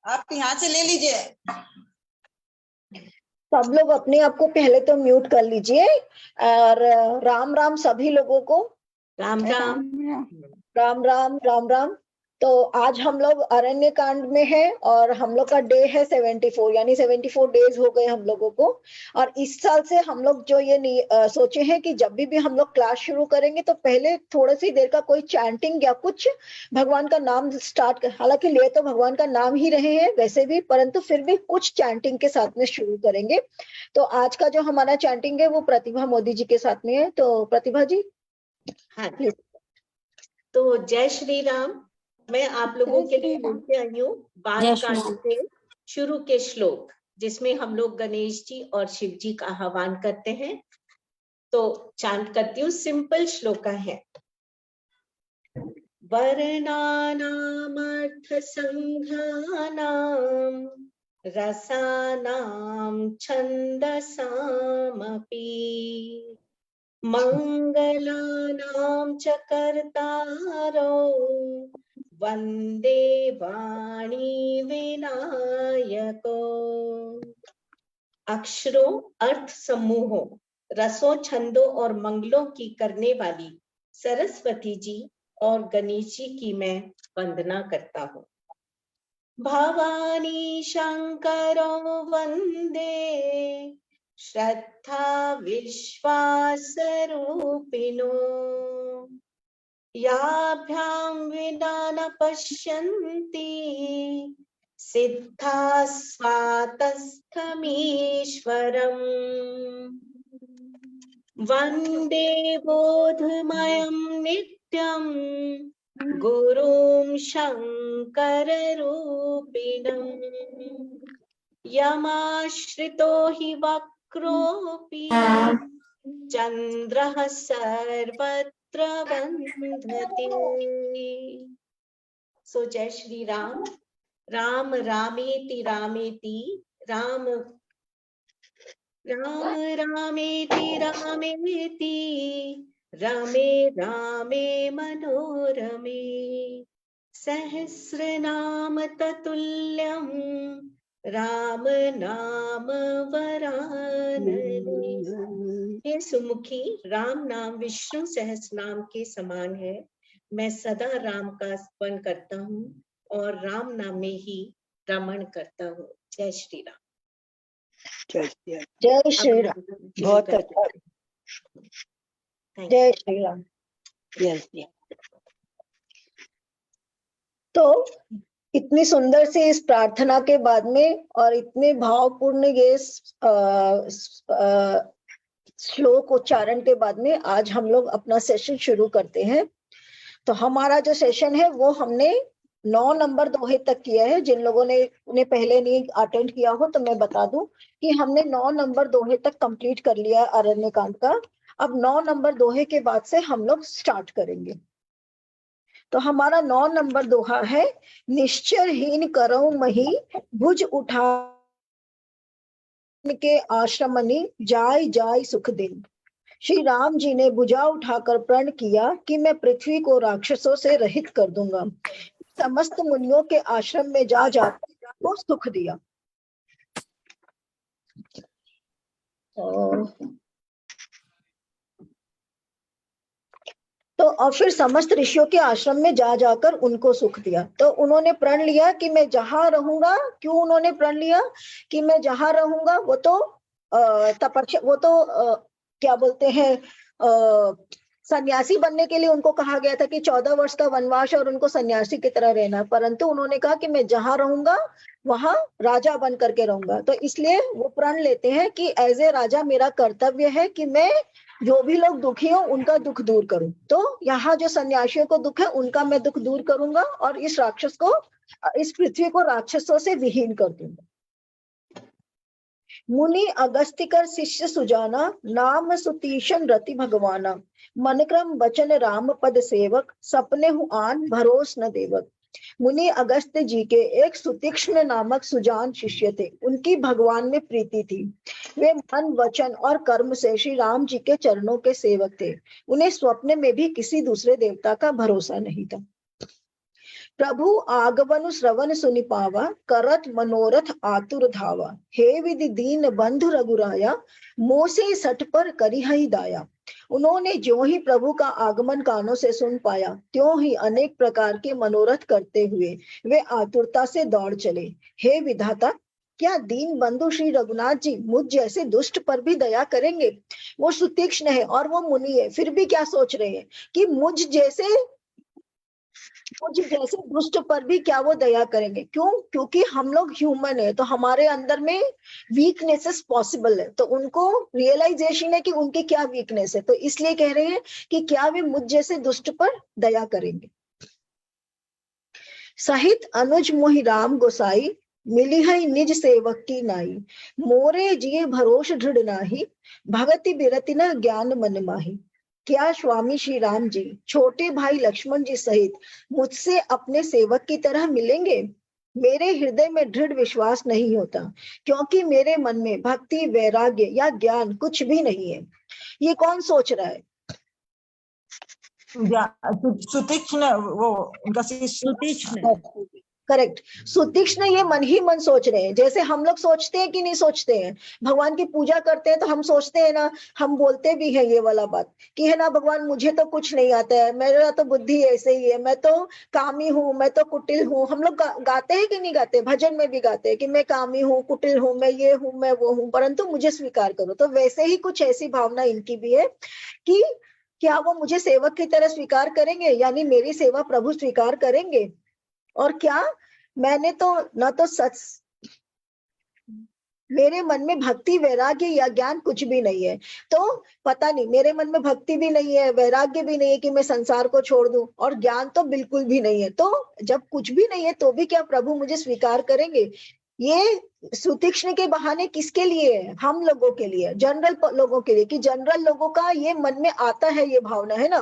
आप यहाँ से ले लीजिए। सब लोग अपने आप को पहले तो म्यूट कर लीजिए और राम राम सभी लोगों को। राम राम राम राम राम राम। तो आज हम लोग अरण्य कांड में हैं और हम लोग का डे है 74, यानी 74 डेज हो गए हम लोगों को। और इस साल से हम लोग जो ये सोचे हैं कि जब भी हम लोग क्लास शुरू करेंगे तो पहले थोड़ी सी देर का कोई चैंटिंग या कुछ भगवान का नाम स्टार्ट कर, हालांकि ले तो भगवान का नाम ही रहे हैं वैसे भी, परंतु फिर भी कुछ चैंटिंग के साथ में शुरू करेंगे। तो आज का जो हमारा चैंटिंग है वो प्रतिभा मोदी जी के साथ में है। तो प्रतिभा जी। हाँ, तो जय श्री राम। मैं आप लोगों के लिए लेके आई हूँ बाल कांड से शुरू के श्लोक, जिसमें हम लोग गणेश जी और शिव जी का आह्वान करते हैं। तो चांट करती हूँ। सिंपल श्लोक है। वर्णानामर्थ संघानाम रसानाम छंदसामपि मंगलानां च कर्तारो वंदे वाणी विनायको। अक्षरों, अर्थ समूहों, रसों, छंदों और मंगलों की करने वाली सरस्वती जी और गणेश जी की मैं वंदना करता हूँ। भवानी शंकरो वंदे श्रद्धा विश्वास रूपिणो याभ्यां विना न पश्यन्ति सिद्धा स्वातस्थमीश्वरम् वन्दे बोधमयं नित्यं गुरुं शङ्कररूपिणम् यमाश्रितो हि वक्रोऽपि चन्द्रः सर्वत्र बन्धते। सो जय श्री राम। राम रामेति रामेति राम राम रामेति रामेति रमे रामे मनोरमे सहस्रनाम ततुल्यं राम नाम वरानने। हे सुमुखी, राम नाम विष्णु सहस्र नाम के समान है। मैं सदा राम का स्मरण करता हूँ और राम नाम में ही रमण करता हूँ। जय श्री राम। जय श्री राम। बहुत अच्छा। जय श्री राम। तो इतनी सुंदर सी इस प्रार्थना के बाद में और इतने भावपूर्ण ये श्लोक उच्चारण के बाद में आज हम लोग अपना सेशन शुरू करते हैं। तो हमारा जो सेशन है वो हमने 9 नंबर दोहे तक किया है। जिन लोगों ने उन्हें पहले नहीं अटेंड किया हो तो मैं बता दूं कि हमने 9 नंबर दोहे तक कंप्लीट कर लिया अरण्य कांड का। अब 9 नंबर दोहे के बाद से हम लोग स्टार्ट करेंगे। तो हमारा 9 नंबर दोहा है, निश्चरहीन करऊं मही भुज उठा के आश्रमनि जाय जाय सुख दिन। श्री राम जी ने भुजा उठाकर प्रण किया कि मैं पृथ्वी को राक्षसों से रहित कर दूंगा। समस्त मुनियों के आश्रम में जा जाकर वो सुख दिया। तो और फिर समस्त ऋषियों के आश्रम में जा जाकर उनको सुख दिया। तो उन्होंने प्रण लिया कि मैं जहां रहूंगा। क्यों उन्होंने प्रण लिया कि मैं जहां रहूंगा? वो तो तपस्या, वो तो क्या बोलते हैं, सन्यासी बनने के लिए उनको कहा गया था कि 14 वर्ष का वनवास और उनको सन्यासी की तरह रहना। परंतु उन्होंने कहा कि मैं जहां रहूंगा वहां राजा बन करके रहूंगा। तो इसलिए वो प्रण लेते हैं कि एज ए राजा मेरा कर्तव्य है कि मैं जो भी लोग दुखी हो उनका दुख दूर करूं। तो यहाँ जो सन्यासियों को दुख है उनका मैं दुख दूर करूंगा और इस राक्षस को, इस पृथ्वी को राक्षसों से विहीन कर दूंगा। मुनि अगस्तिकर शिष्य सुजाना नाम सुतीशन रति भगवाना मनक्रम बचन राम पद सेवक सपने हु आन भरोस न देवक। मुनि अगस्त्य जी के एक सुतीक्ष्ण नामक सुजान शिष्य थे। उनकी भगवान में प्रीति थी। वे मन, वचन और कर्म से श्री राम जी के चरणों के सेवक थे। उन्हें स्वप्न में भी किसी दूसरे देवता का भरोसा नहीं था। प्रभु आगमनु श्रवण सुनि पावा, करत मनोरथ आतुर धावा। हे विधि दीन बंधु रघुराया, मोसे सठ पर करिहई दाया। उन्होंने जो ही प्रभु का आगमन कानों से सुन पाया, त्यों ही अनेक प्रकार के मनोरथ करते हुए वे आतुरता से दौड़ चले। हे विधाता, क्या दीन बंधु श्री रघुनाथ जी मुझ जैसे दुष्ट पर भी दया करेंगे? वो सुतीक्ष्ण है और वो मुनि है, फिर भी क्या सोच रहे हैं कि मुझ जैसे दुष्ट पर भी क्या वो दया करेंगे? क्यों? क्योंकि हम लोग ह्यूमन है, तो हमारे अंदर में वीकनेसेस पॉसिबल है, तो उनको रियलाइजेशन है कि उनके क्या वीकनेस है, तो इसलिए कह रहे हैं कि क्या वे मुझ जैसे दुष्ट पर दया करेंगे। सहित अनुज मोहि राम गोसाई, मिली है निज सेवक की नाई। मोरे जिये भरोस दृढ़ नाही, भगति बिरति न ज्ञान मन माही। क्या स्वामी श्री राम जी छोटे भाई लक्ष्मण जी सहित मुझसे अपने सेवक की तरह मिलेंगे? मेरे हृदय में दृढ़ विश्वास नहीं होता, क्योंकि मेरे मन में भक्ति, वैराग्य या ज्ञान कुछ भी नहीं है। ये कौन सोच रहा है? सुतीक्ष्ण, वो उनका सुतीक्ष्ण, करेक्ट। सुतीक्ष्ण ये मन ही मन सोच रहे हैं, जैसे हम लोग सोचते हैं कि नहीं सोचते हैं। भगवान की पूजा करते हैं तो हम सोचते हैं ना, हम बोलते भी हैं ये वाला बात कि है ना, भगवान मुझे तो कुछ नहीं आता है, मेरा तो बुद्धि ऐसे ही है, मैं तो कामी हूँ, मैं तो कुटिल हूँ। हम लोग गाते हैं कि नहीं गाते? भजन में भी गाते हैं कि मैं कामी हूँ, कुटिल हूँ, मैं ये हूँ, मैं वो हूँ, परंतु मुझे स्वीकार करो। तो वैसे ही कुछ ऐसी भावना इनकी भी है कि क्या वो मुझे सेवक की तरह स्वीकार करेंगे, यानी मेरी सेवा प्रभु स्वीकार करेंगे? और क्या मैंने तो न तो सच, मेरे मन में भक्ति, वैराग्य या ज्ञान कुछ भी नहीं है। तो पता नहीं, मेरे मन में भक्ति भी नहीं है, वैराग्य भी नहीं है कि मैं संसार को छोड़ दूं, और ज्ञान तो बिल्कुल भी नहीं है। तो जब कुछ भी नहीं है तो भी क्या प्रभु मुझे स्वीकार करेंगे? ये सुतीक्ष्ण के बहाने किसके लिए है? हम लोगों के लिए, जनरल लोगों के लिए, कि जनरल लोगों का ये मन में आता है, ये भावना है ना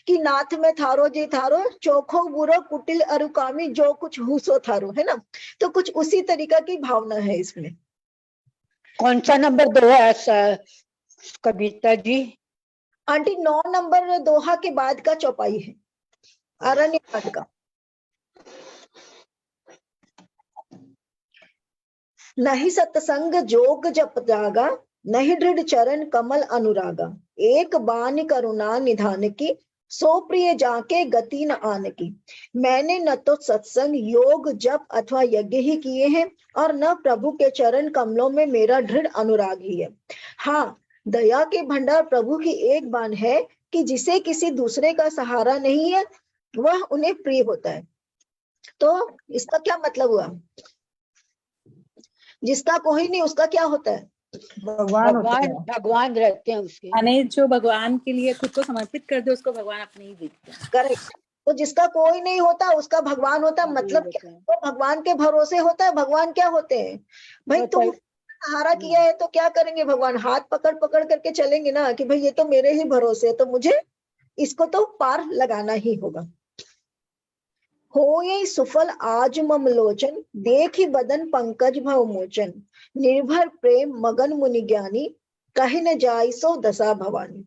कि नाथ में थारो जे थारो, चोखो बुरो कुटिल अरुकामी, जो कुछ हुसो थारो, है ना। तो कुछ उसी तरीका की भावना है इसमें। कौन सा नंबर 2 है कविता जी? आंटी 9 नंबर दोहा के बाद का चौपाई है, अरण्य पाठ का। नहीं सत्संग जोग जप जागा, नहीं दृढ़ चरण कमल अनुरागा। एक बान करुणा निधान की, सो प्रिय जाके गति न आन की। मैंने न तो सत्संग, योग, जप अथवा यज्ञ ही किए हैं, और न प्रभु के चरण कमलों में मेरा दृढ़ अनुराग ही है। हाँ, दया के भंडार प्रभु की एक बान है कि जिसे किसी दूसरे का सहारा नहीं है, वह उन्हें प्रिय होता है। तो इसका क्या मतलब हुआ? जिसका कोई नहीं उसका क्या होता है? भगवान रहते हैं उसके। यानी जो भगवान के लिए खुद को समर्पित कर दे उसको भगवान अपने ही देखते हैं। करेक्ट। तो जिसका कोई नहीं होता उसका भगवान होता है। मतलब क्या? तो भगवान के भरोसे होता है। भगवान क्या होते हैं भाई? तुम सहारा किया है तो क्या करेंगे भगवान? हाथ पकड़ पकड़ करके चलेंगे ना कि भाई ये तो मेरे ही भरोसे है, तो मुझे इसको तो पार लगाना ही होगा। होए सुफल आज मम लोचन, देखी बदन पंकज भव मोचन। निर्भर प्रेम मगन मुनि ज्ञानी, कहे न जाय सो दशा भवानी।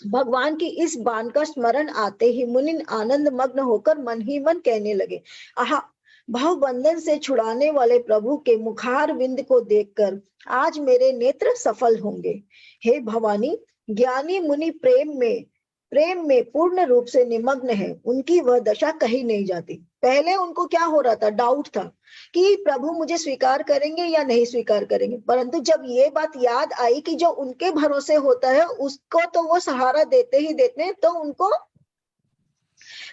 भगवान की इस बाण का स्मरण आते ही मुनि आनंद मग्न होकर मन ही मन कहने लगे, आहा, भाव बंधन से छुड़ाने वाले प्रभु के मुखार बिंद को देखकर आज मेरे नेत्र सफल होंगे। हे भवानी, ज्ञानी मुनि प्रेम में पूर्ण रूप से निमग्न है, उनकी वह दशा कही नहीं जाती। पहले उनको क्या हो रहा था? डाउट था कि प्रभु मुझे स्वीकार करेंगे या नहीं स्वीकार करेंगे, परंतु जब ये बात याद आई कि जो उनके भरोसे होता है उसको तो वो सहारा देते ही देते हैं, तो उनको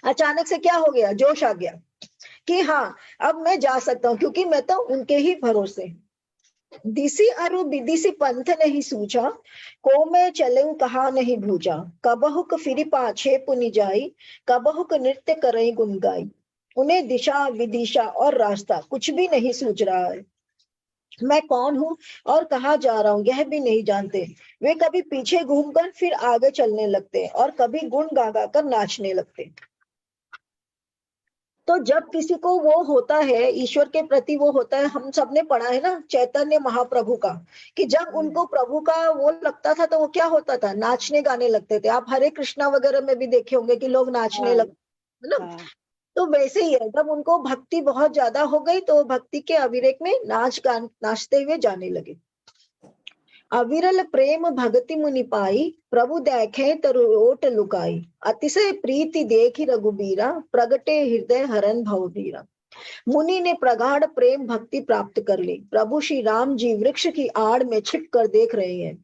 अचानक से क्या हो गया? जोश आ गया कि हाँ, अब मैं जा सकता हूँ, क्योंकि मैं तो उनके ही भरोसे। दिसी अरु विदिसी पंथ नहीं सूझा, को मैं चलूं कहा नहीं भूजा। कबहुक फिरि पाछे पुनि जाई, कबहुक नृत्य करे गुन गाई। उन्हें दिशा, विदिशा और रास्ता कुछ भी नहीं सूझ रहा है। मैं कौन हूँ और कहाँ जा रहा हूँ यह भी नहीं जानते। वे कभी पीछे घूमकर फिर आगे चलने लगते और कभी गुण गा गा कर नाचने लगते। तो जब किसी को वो होता है, ईश्वर के प्रति वो होता है, हम सबने पढ़ा है ना चैतन्य महाप्रभु का, कि जब उनको प्रभु का वो लगता था तो वो क्या होता था? नाचने गाने लगते थे। आप हरे कृष्णा वगैरह में भी देखे होंगे कि लोग नाचने लगते है ना। तो वैसे ही है, जब उनको भक्ति बहुत ज्यादा हो गई तो भक्ति के अविवेक में नाचते हुए जाने लगे। अविरल प्रेम भगति मुनि पाई, प्रभु देखे तरु ओट लुकाई, अतिशय प्रीति देखी रघुबीरा, प्रगटे हृदय हरन भवबीरा। मुनि ने प्रगाढ़ प्रेम भक्ति प्राप्त कर ली। प्रभु श्री राम जी वृक्ष की आड़ में छिप कर देख रहे हैं।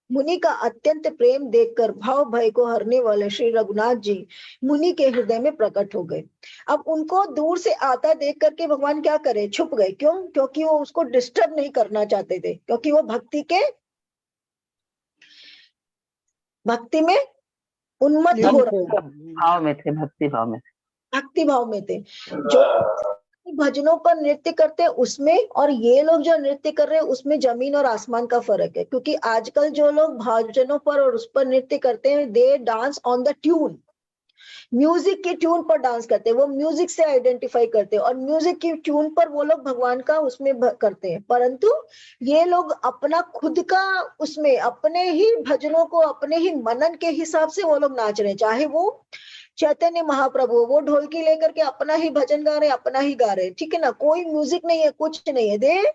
मुनि का अत्यंत प्रेम देखकर भाव भय को हरने वाले श्री रघुनाथ जी मुनि के हृदय में प्रकट हो गए। अब उनको दूर से आता देख करके भगवान क्या करे, छुप गए। क्यों? क्योंकि वो उसको डिस्टर्ब नहीं करना चाहते थे, क्योंकि वो भक्ति में उन्मत्त हो रहे भाव में थे, भक्ति भाव में थे। जो भजनों पर नृत्य करते हैं उसमें और ये लोग जो नृत्य कर रहे हैं उसमें जमीन और आसमान का फर्क है। क्योंकि आजकल जो लोग भजनों पर और उस पर नृत्य करते हैं, they dance on the tune, music की ट्यून पर डांस करते हैं, वो म्यूजिक से आइडेंटिफाई करते हैं और म्यूजिक की ट्यून पर वो लोग भगवान का उसमें करते हैं। परंतु ये लोग अपना खुद का उसमें अपने ही भजनों को अपने ही मनन के हिसाब से वो लोग नाच रहे हैं। चाहे वो चैतन्य महाप्रभु, वो ढोलकी लेकर के अपना ही भजन गा रहे, अपना ही गा रहे, ठीक है ना, कोई म्यूजिक नहीं है, कुछ नहीं है। They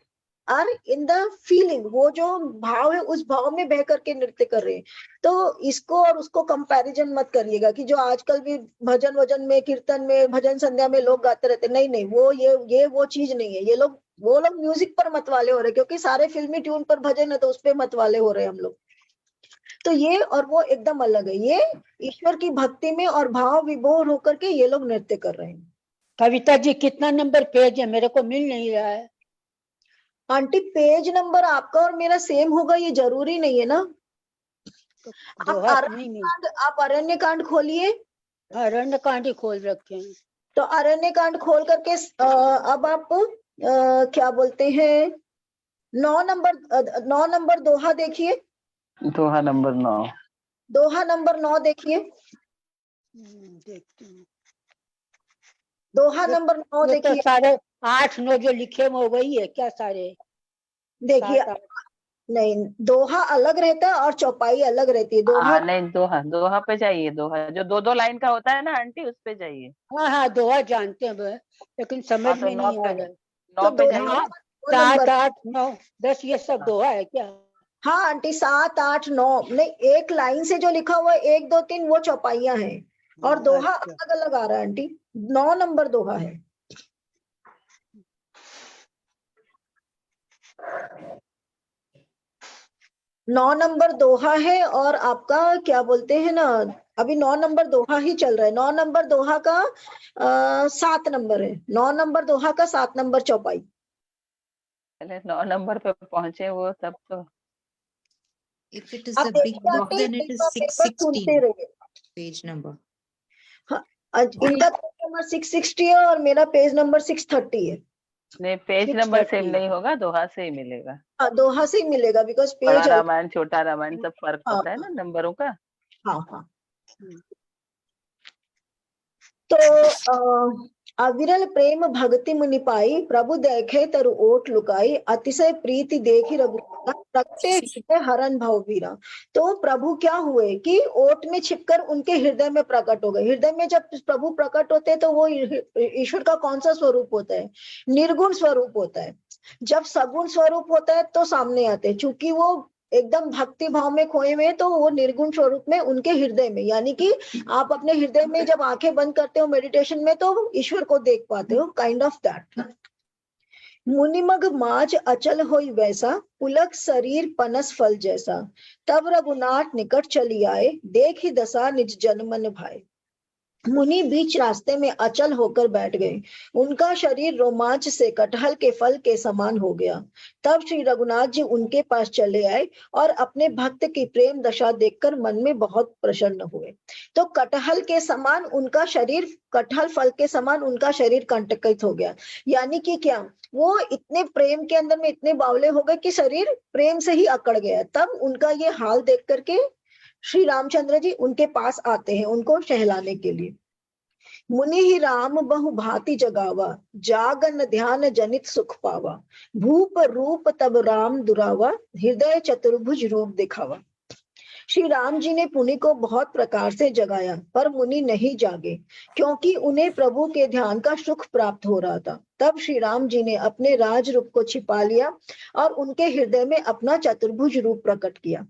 are in the feeling, वो जो भाव है उस भाव में बह करके नृत्य कर रहे हैं। तो इसको और उसको कंपैरिजन मत करिएगा कि जो आजकल भी भजन में, कीर्तन में, भजन संध्या में लोग गाते रहते, नहीं वो ये वो चीज नहीं है। वो लोग म्यूजिक पर मतवाले हो रहे, क्योंकि सारे फिल्मी ट्यून पर भजन है तो उस पर मतवाले हो रहे हैं हम लोग। तो ये और वो एकदम अलग है। ये ईश्वर की भक्ति में और भाव विभोर होकर के ये लोग नृत्य कर रहे हैं। कविता जी कितना नंबर पेज है, मेरे को मिल नहीं रहा है। आंटी पेज नंबर आपका और मेरा सेम होगा ये जरूरी नहीं है ना। आप अरण्य कांड खोलिए। अरण्य कांड ही खोल रखे हैं। तो अरण्य कांड खोल करके अब आप क्या बोलते हैं, 9 नंबर दोहा देखिए। दोहा नंबर 9। दोहा नंबर 9 देखिए। देखते हैं। दोहा नंबर 9 देखिए। तो सारे 8-9 जो लिखे हो वही है क्या सारे? देखिए नहीं, दोहा अलग रहता है और चौपाई अलग रहती है। दोहा नहीं, दोहा पे चाहिए। दोहा जो 2-2 लाइन का होता है ना आंटी, उस पे चाहिए। हाँ दोहा जानते हैं लेकिन समझ में नहीं आ रहा। 9 पे चाहिए। 7, 8, 9, 10 ये सब दोहा है क्या? हाँ आंटी, 7, 8, 9 नहीं, एक लाइन से जो लिखा हुआ है 1, 2, 3 वो चौपाइयां हैं और दोहा अलग अलग आ रहा है आंटी। 9 नंबर दोहा है। नौ नंबर दोहा है और आपका क्या बोलते हैं ना, अभी 9 नंबर दोहा ही चल रहा है। 9 नंबर दोहा का 7 नंबर है। 9 नंबर दोहा का 7 नंबर चौपाई। पहले 9 नंबर पे पहुंचे वो सब तो। If it is a big book, then it is 616 page number. हाँ, इनका पेज नंबर 660 है और मेरा पेज नंबर 630 है। नहीं, पेज नंबर सेम नहीं होगा, दोहा से ही मिलेगा। हाँ, दोहा से ही मिलेगा, बिकॉज पेज बड़ा रामायण, छोटा रामायण सब फर्क होता है ना नंबरों का। हाँ। तो अविरल प्रेम भक्ति मुनि पाई, प्रभु देखे तरु ओट लुकाई, अतिशय प्रीति देखी रघुनाथ, प्रगटे हृदय हरन भवबीरा। तो प्रभु क्या हुए कि ओट में छिपकर उनके हृदय में प्रकट हो गए। हृदय में जब प्रभु प्रकट होते हैं तो वो ईश्वर का कौन सा स्वरूप होता है? निर्गुण स्वरूप होता है। जब सगुण स्वरूप होता है तो सामने आते हैं। चूंकि वो एकदम भक्ति भाव में खोए हुए तो वो निर्गुण स्वरूप में उनके हृदय में, यानी कि आप अपने हृदय में जब आंखें बंद करते हो मेडिटेशन में तो ईश्वर को देख पाते हो, काइंड ऑफ दैट। मुनिमग माज अचल होई वैसा, पुलक शरीर पनस फल जैसा, तब रघुनाथ निकट चली आए, देख ही दशा निज जन मन भाए। मुनि बीच रास्ते में अचल होकर बैठ गए। उनका शरीर रोमांच से कटहल के फल के समान हो गया। तब श्री रघुनाथ जी उनके पास चले आए और अपने भक्त की प्रेम दशा देखकर मन में बहुत प्रसन्न हुए। तो कटहल के समान उनका शरीर, कटहल फल के समान उनका शरीर कंटकित हो गया। यानी कि क्या, वो इतने प्रेम के अंदर में इतने बावले हो गए कि शरीर प्रेम से ही अकड़ गया। तब उनका ये हाल देख करके श्री रामचंद्र जी उनके पास आते हैं उनको सहलाने के लिए। मुनि ही राम बहु भांति जगावा, जागन ध्यान जनित सुख पावा, भूप रूप तब राम दुरावा, हृदय चतुर्भुज रूप दिखावा। श्री राम जी ने मुनि को बहुत प्रकार से जगाया, पर मुनि नहीं जागे, क्योंकि उन्हें प्रभु के ध्यान का सुख प्राप्त हो रहा था। तब श्री राम जी ने अपने राज रूप को छिपा लिया और उनके हृदय में अपना चतुर्भुज रूप प्रकट किया।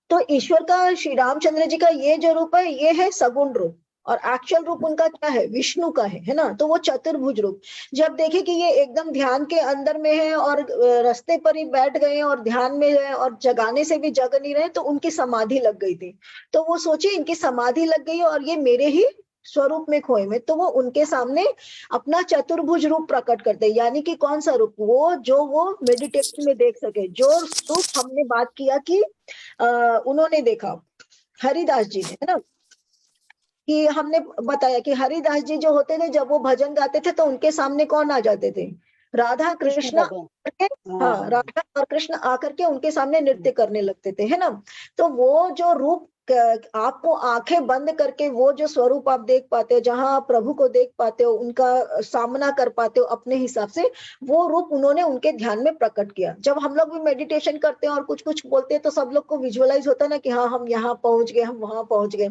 तो ईश्वर का, श्री रामचंद्र जी का ये जो रूप है, ये है सगुण रूप, और एक्चुअल रूप उनका क्या है, विष्णु का है ना। तो वो चतुर्भुज रूप, जब देखे कि ये एकदम ध्यान के अंदर में है और रास्ते पर ही बैठ गए हैं और ध्यान में है और जगाने से भी जग नहीं रहे, तो उनकी समाधि लग गई थी। तो वो सोचे इनकी समाधि लग गई और ये मेरे ही स्वरूप में खोए में, तो वो उनके सामने अपना चतुर्भुज रूप प्रकट करते, यानी कि कौन सा रूप, वो जो वो मेडिटेशन में देख सके, जो रूप हमने बात किया कि उन्होंने देखा हरिदास जी ने, है ना, कि हमने बताया कि हरिदास जी जो होते थे, जब वो भजन गाते थे तो उनके सामने कौन आ जाते थे, राधा कृष्ण हाँ, राधा और कृष्ण आकर के उनके सामने नृत्य करने लगते थे, है ना। तो वो जो रूप, आपको आंखें बंद करके वो जो स्वरूप आप देख पाते हो, जहां आप प्रभु को देख पाते हो, उनका सामना कर पाते हो अपने हिसाब से, वो रूप उन्होंने उनके ध्यान में प्रकट किया। जब हम लोग भी मेडिटेशन करते हैं और कुछ कुछ बोलते हैं, तो सब लोग को विजुअलाइज होता है ना कि हाँ हम यहाँ पहुंच गए, हम वहां पहुंच गए।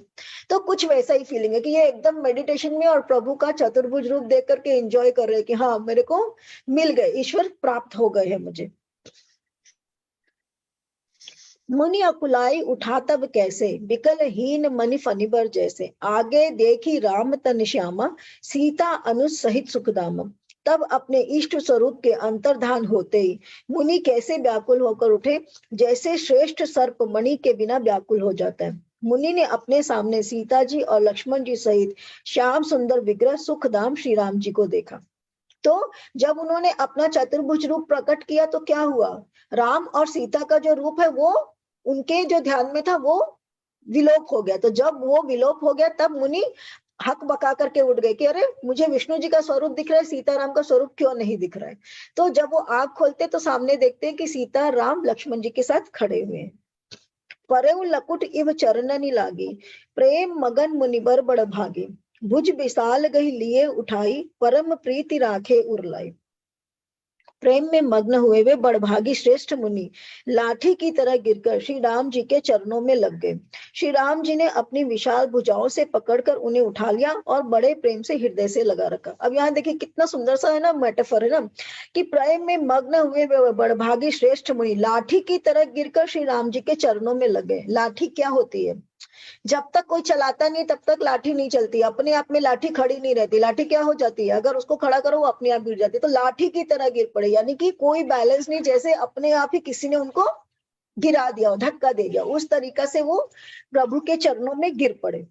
तो कुछ वैसा ही फीलिंग है कि ये एकदम मेडिटेशन में और प्रभु का चतुर्भुज रूप देख करके एंजॉय कर रहे हैं कि हाँ मेरे को मिल गए, ईश्वर प्राप्त हो गए हैं मुझे। मुनि अकुलाई उठा तब कैसे, बिकलहीन मनि फनिबर जैसे, आगे देखी राम तन श्यामा, सीता अनुज सहित सुखदामा। तब अपने इष्ट स्वरूप के अंतर्धान होते ही मुनि कैसे व्याकुल होकर उठे, जैसे श्रेष्ठ सर्प मणि के बिना व्याकुल हो जाता है। मुनि ने अपने सामने सीता जी और लक्ष्मण जी सहित श्याम सुंदर विग्रह सुखधाम श्री राम जी को देखा। तो जब उन्होंने अपना चतुर्भुज रूप प्रकट किया तो क्या हुआ, राम और सीता का जो रूप है वो उनके जो ध्यान में था वो विलोप हो गया। तो जब वो विलोप हो गया, तब मुनि हक बका करके उठ गए कि अरे मुझे विष्णु जी का स्वरूप दिख रहा है, सीताराम का स्वरूप क्यों नहीं दिख रहा है। तो जब वो आंख खोलते तो सामने देखते हैं कि सीता राम लक्ष्मण जी के साथ खड़े हुए हैं। परेउ लकुट इव चरणनि लागी, प्रेम मगन मुनिबर बड़ भागी, भुज विशाल गही लिए उठाई, परम प्रीति राखे उरलाई। प्रेम में मग्न हुए वे बड़भागी श्रेष्ठ मुनि लाठी की तरह गिरकर श्री राम जी के चरणों में लग गए। श्री राम जी ने अपनी विशाल भुजाओं से पकड़कर उन्हें उठा लिया और बड़े प्रेम से हृदय से लगा रखा। अब यहाँ देखिए कितना सुंदर सा है ना मेटाफर, है ना, कि प्रेम में मग्न हुए वे बड़भागी श्रेष्ठ मुनि लाठी की तरह गिरकर श्री राम जी के चरणों में लग गए। लाठी क्या होती है, जब तक कोई चलाता नहीं तब तक लाठी नहीं चलती, अपने आप में लाठी खड़ी नहीं रहती। लाठी क्या हो जाती है, अगर उसको खड़ा करो वो अपने आप गिर जाती है। तो लाठी की तरह गिर पड़े, यानी कि कोई बैलेंस नहीं, जैसे अपने आप ही किसी ने उनको गिरा दिया, धक्का दे दिया, उस तरीका से वो प्रभु के चरणों में गिर पड़े।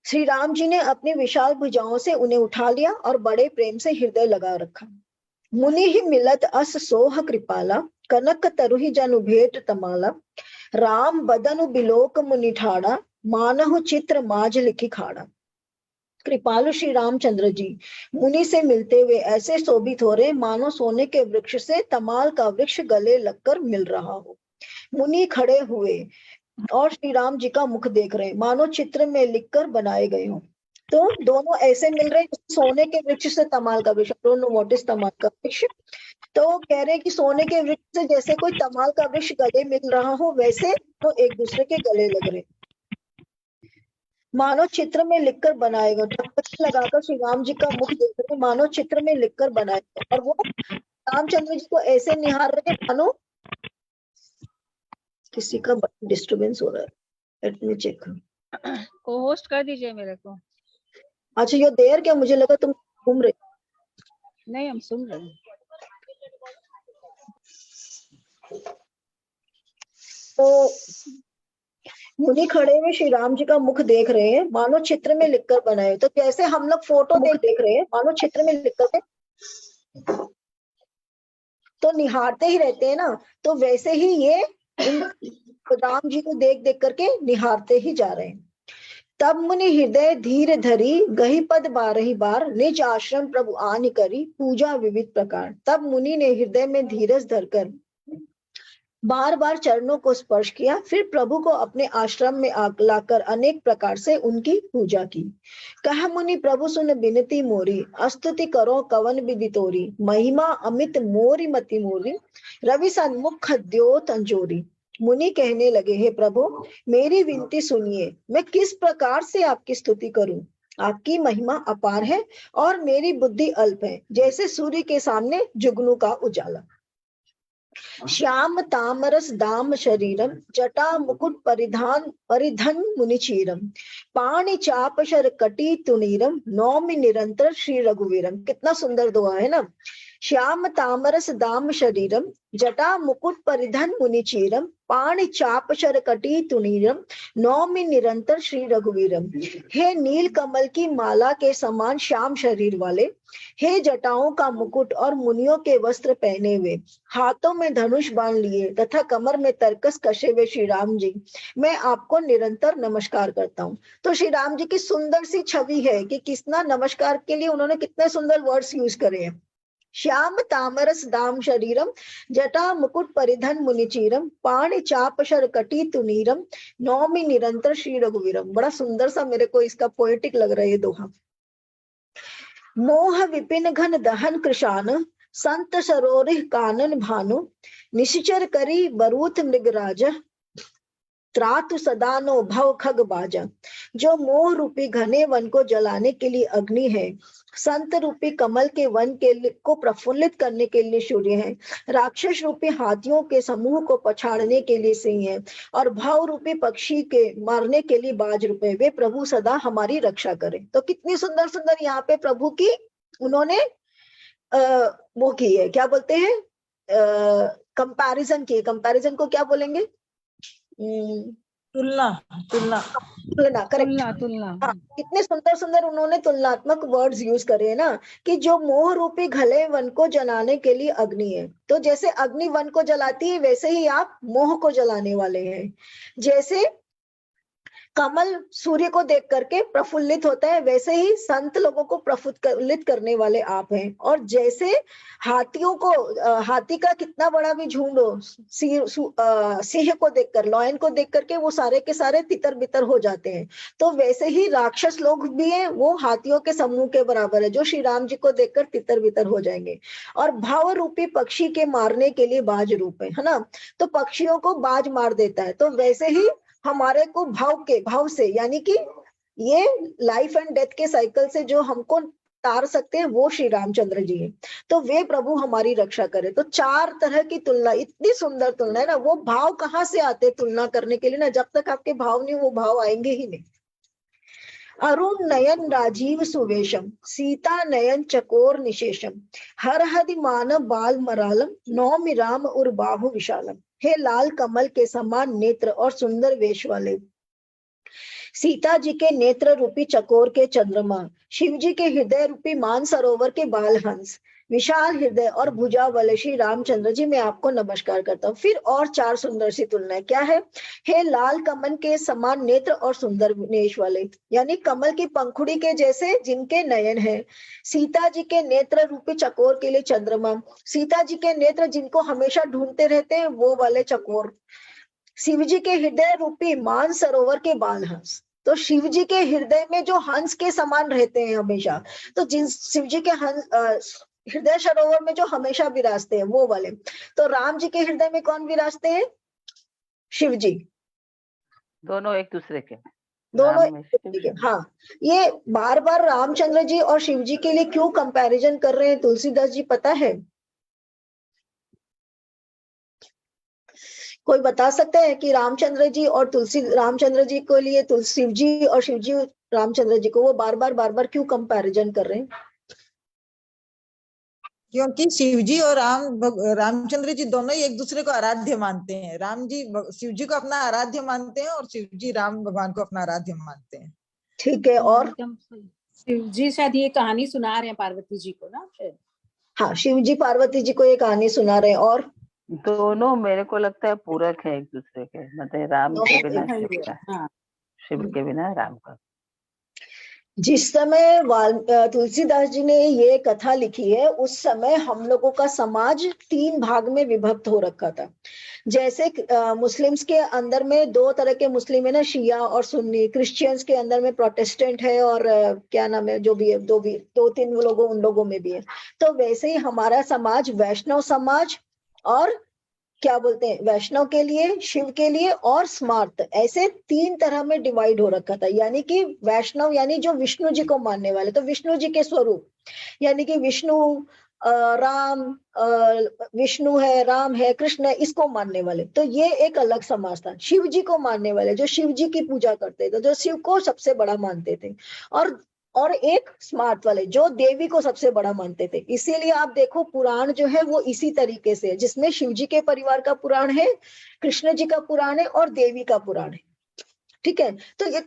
श्री राम जी ने अपनी विशाल भुजाओं से उन्हें उठा लिया और बड़े प्रेम से हृदय लगा रखा। मुनि ही मिलत अस सोह कृपाला, कनक तरुहि जनु भेट तमाला, राम बदनु बिलोक मुनि ठाड़ा, मानहु चित्र माज लिखी खाड़ा। कृपालु श्री रामचंद्र जी मुनि से मिलते हुए ऐसे शोभित हो रहे मानो सोने के वृक्ष से तमाल का वृक्ष गले लगकर मिल रहा हो। मुनि खड़े हुए और श्री राम जी का मुख देख रहे मानो चित्र में लिखकर बनाए गए हो। तो दोनों ऐसे मिल रहे, सोने के वृक्ष से तमाल का वृक्ष, डोंट नो व्हाट इज तमाल का वृक्ष। तो कह रहे कि सोने के वृक्ष से जैसे कोई तमाल का वृक्ष गले मिल रहा हो, वैसे तो एक दूसरे के गले लग रहे, मानो चित्र में लिखकर बनाए गए। टकपकी लगाकर श्री राम जी का मुख देख रहे मानो चित्र में लिखकर बनाए गए, और वो रामचंद्र जी को ऐसे निहार रहे मानो किसी का डिस्टरबेंस हो रहा है। Let me check. को होस्ट कर दीजिए मेरे को। अच्छा ये देर क्या, मुझे लगा तुम घूम रहे। नहीं हम सुन रहे हैं। तो मुनि खड़े हुए श्री राम जी का मुख देख रहे हैं मानो चित्र में लिखकर बनाए। तो जैसे हम लोग फोटो देख रहे हैं मानो चित्र में लिखकर तो निहारते ही रहते हैं ना, तो वैसे ही ये राम जी को देख देख करके निहारते ही जा रहे हैं। तब मुनि हृदय धीर धरी, गही पद बारही बार, निज आश्रम प्रभु आनि करी, पूजा विविध प्रकार। तब मुनि ने हृदय में धीरज धरकर बार बार चरणों को स्पर्श किया, फिर प्रभु को अपने आश्रम में लाकर अनेक प्रकार से उनकी पूजा की। कह मुनि प्रभु सुन बिनती मोरी, स्तुति करो कवन विधि तोरी, महिमा अमित मोरी मति मोरी, रवि सन्मुख द्योत अंजोरी। मुनि कहने लगे, हे प्रभु मेरी विनती सुनिए, मैं किस प्रकार से आपकी स्तुति करूं? आपकी महिमा अपार है और मेरी बुद्धि अल्प है, जैसे सूर्य के सामने जुगनू का उजाला। श्याम तामरस दाम शरीरम जटा मुकुट परिधन मुनिचीरम पाणि चापशर कटी तुनीरम नौमि निरंतर श्री रघुवीरम। कितना सुंदर दुआ है ना। श्याम तामरस दाम शरीरम जटा मुकुट परिधन मुनिचीरम पाणि चापशर कटी तुनीरम नौमि निरंतर श्री रघुवीरम। हे नील कमल की माला के समान श्याम शरीर वाले, हे जटाओं का मुकुट और मुनियों के वस्त्र पहने हुए, हाथों में धनुष बाण लिए तथा कमर में तरकस कसे हुए श्री राम जी, मैं आपको निरंतर नमस्कार करता हूँ। तो श्री राम जी की सुंदर सी छवि है कि कितना नमस्कार के लिए उन्होंने कितने सुंदर वर्ड्स यूज करे हैं। श्याम तामरस दाम शरीरम जटा मुकुट परिधन मुनिचीरम पाणि चापशर कटी तुनीरम नौमि निरंतर श्री रघुवीरम। बड़ा सुंदर सा मेरे को इसका पोएटिक लग रहा है ये दोहा। मोह विपिन घन दहन कृशान संत सरोरिह कानन भानु निशिचर करी बरूथ मृगराज त्रातु सदानो भव खग बाजा। जो मोह रूपी घने वन को जलाने के लिए अग्नि है, संत रूपी कमल के वन को प्रफुल्लित करने के लिए सूर्य है, राक्षस रूपी हाथियों के समूह को पछाड़ने के लिए सिंह है और भव रूपी पक्षी के मारने के लिए बाज रूपे, वे प्रभु सदा हमारी रक्षा करें। तो कितनी सुंदर सुंदर यहाँ पे प्रभु की उन्होंने वो की है, क्या बोलते हैं, कंपैरिजन की। कंपैरिजन को क्या बोलेंगे? तुलना तुलना तुलना, करेक्ट। तुलना हाँ, कितने सुंदर सुंदर उन्होंने तुलनात्मक वर्ड्स यूज करे हैं ना, कि जो मोह रूपी घले वन को जलाने के लिए अग्नि है, तो जैसे अग्नि वन को जलाती है वैसे ही आप मोह को जलाने वाले हैं। जैसे कमल सूर्य को देख करके प्रफुल्लित होता है, वैसे ही संत लोगों को प्रफुल्लित करने वाले आप हैं। और जैसे हाथियों को, हाथी का कितना बड़ा भी झुंड हो, सिंह को देखकर, लॉयन को देख करके वो सारे के सारे तितर बितर हो जाते हैं, तो वैसे ही राक्षस लोग भी हैं, वो हाथियों के समूह के बराबर है, जो श्री राम जी को देखकर तितर बितर हो जाएंगे। और भाव रूपी पक्षी के मारने के लिए बाज रूप है ना, तो पक्षियों को बाज मार देता है। तो वैसे ही हमारे को भाव से, यानी कि ये लाइफ एंड डेथ के साइकिल से जो हमको तार सकते हैं, वो श्री रामचंद्र जी हैं। तो वे प्रभु हमारी रक्षा करे। तो चार तरह की तुलना, इतनी सुंदर तुलना है ना। वो भाव कहाँ से आते तुलना करने के लिए ना, जब तक आपके भाव नहीं, वो भाव आएंगे ही नहीं। अरुण नयन राजीव सुवेशम सीता नयन चकोर निशेषम हर हदि मानव बाल मरालम नौमि राम उर बाहु विशालम। हे लाल कमल के समान नेत्र और सुंदर वेश वाले, सीता जी के नेत्र रूपी चकोर के चंद्रमा, शिव जी के हृदय रूपी मान सरोवर के बाल हंस, विशाल हृदय और भुजा वाले श्री रामचंद्र जी, मैं आपको नमस्कार करता हूँ। फिर और चार सुंदर सी तुलना क्या है? हे लाल कमल के समान नेत्र और सुंदर नेश वाले, यानी कमल की पंखुड़ी के जैसे जिनके नयन है, सीता जी के नेत्र रूपी चकोर के लिए चंद्रमा, सीता जी के नेत्र जिनको हमेशा ढूंढते रहते हैं वो वाले चकोर, शिव जी के हृदय रूपी मान सरोवर के बाल हंस। तो शिव जी के हृदय में जो हंस के समान रहते हैं हमेशा, तो जिन शिव जी के हृदय सरोवर में जो हमेशा विराजते हैं वो वाले। तो राम जी के हृदय में कौन विराजते हैं? शिव जी। दोनों एक दूसरे के, दोनों एक दूसरे के। हाँ, ये बार बार रामचंद्र जी और शिव जी के लिए क्यों कंपैरिजन कर रहे हैं तुलसीदास जी, पता है? कोई बता सकते हैं कि रामचंद्र जी और रामचंद्र जी के लिए शिव जी और शिव जी रामचंद्र जी को वो बार बार क्यों कंपैरिजन कर रहे हैं? क्योंकि शिव जी और रामचंद्र जी दोनों ही एक दूसरे को आराध्य मानते हैं। राम जी शिव जी को अपना आराध्य मानते हैं और शिव जी राम भगवान को अपना आराध्य मानते हैं। ठीक है। और शिव जी शायद ये कहानी सुना रहे हैं पार्वती जी को ना शायद। हाँ, शिव जी पार्वती जी को ये कहानी सुना रहे हैं। और दोनों मेरे को लगता है पूरक है एक दूसरे के, मतलब राम के बिना शिव का, हाँ, शिव के बिना राम का। जिस समय तुलसीदास जी ने ये कथा लिखी है, उस समय हम लोगों का समाज 3 भाग में विभक्त हो रखा था। जैसे मुस्लिम्स के अंदर में 2 तरह के मुस्लिम है ना, शिया और सुन्नी। क्रिश्चियंस के अंदर में प्रोटेस्टेंट है और क्या नाम है, जो भी है, 2-3 लोगों उन लोगों में भी है। तो वैसे ही हमारा समाज वैष्णव समाज और क्या बोलते हैं, वैष्णव के लिए, शिव के लिए और स्मार्त, ऐसे 3 तरह में डिवाइड हो रखा था। यानी कि वैष्णव यानी जो विष्णु जी को मानने वाले, तो विष्णु जी के स्वरूप, यानी कि विष्णु, राम, विष्णु है, राम है, कृष्ण है, इसको मानने वाले, तो ये एक अलग समाज था। शिव जी को मानने वाले, जो शिव जी की पूजा करते थे, जो शिव को सबसे बड़ा मानते थे, और एक स्मार्ट वाले जो देवी को सबसे बड़ा मानते थे। इसीलिए आप देखो पुराण जो है वो इसी तरीके से है, जिसमें शिव जी के परिवार का पुराण है, कृष्ण जी का पुराण है और देवी का पुराण है। ठीक है, तो ये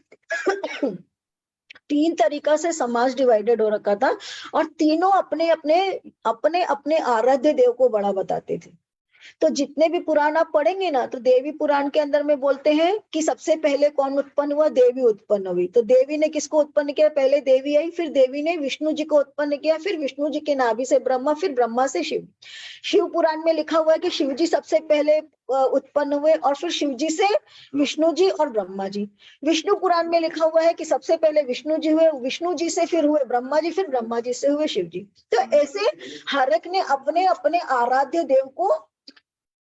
3 तरीका से समाज डिवाइडेड हो रखा था, और तीनों अपने अपने आराध्य देव को बड़ा बताते थे। तो जितने भी पुराण आप पढ़ेंगे ना, तो देवी पुराण के अंदर में बोलते हैं कि सबसे पहले कौन उत्पन्न हुआ, देवी उत्पन्न हुई। तो देवी ने किसको उत्पन्न किया, पहले देवी आई, फिर देवी ने विष्णु जी को उत्पन्न किया, फिर विष्णु जी के नाभि से ब्रह्मा, फिर ब्रह्मा से शिव। शिव पुराण में लिखा हुआ है कि शिव जी सबसे पहले उत्पन्न हुए, और फिर शिव जी से विष्णु जी और ब्रह्मा जी। विष्णु पुराण में लिखा हुआ है कि सबसे पहले विष्णु जी हुए, विष्णु जी से फिर हुए ब्रह्मा जी, फिर ब्रह्मा जी से हुए शिव जी। तो ऐसे हर एक ने अपने अपने आराध्य देव को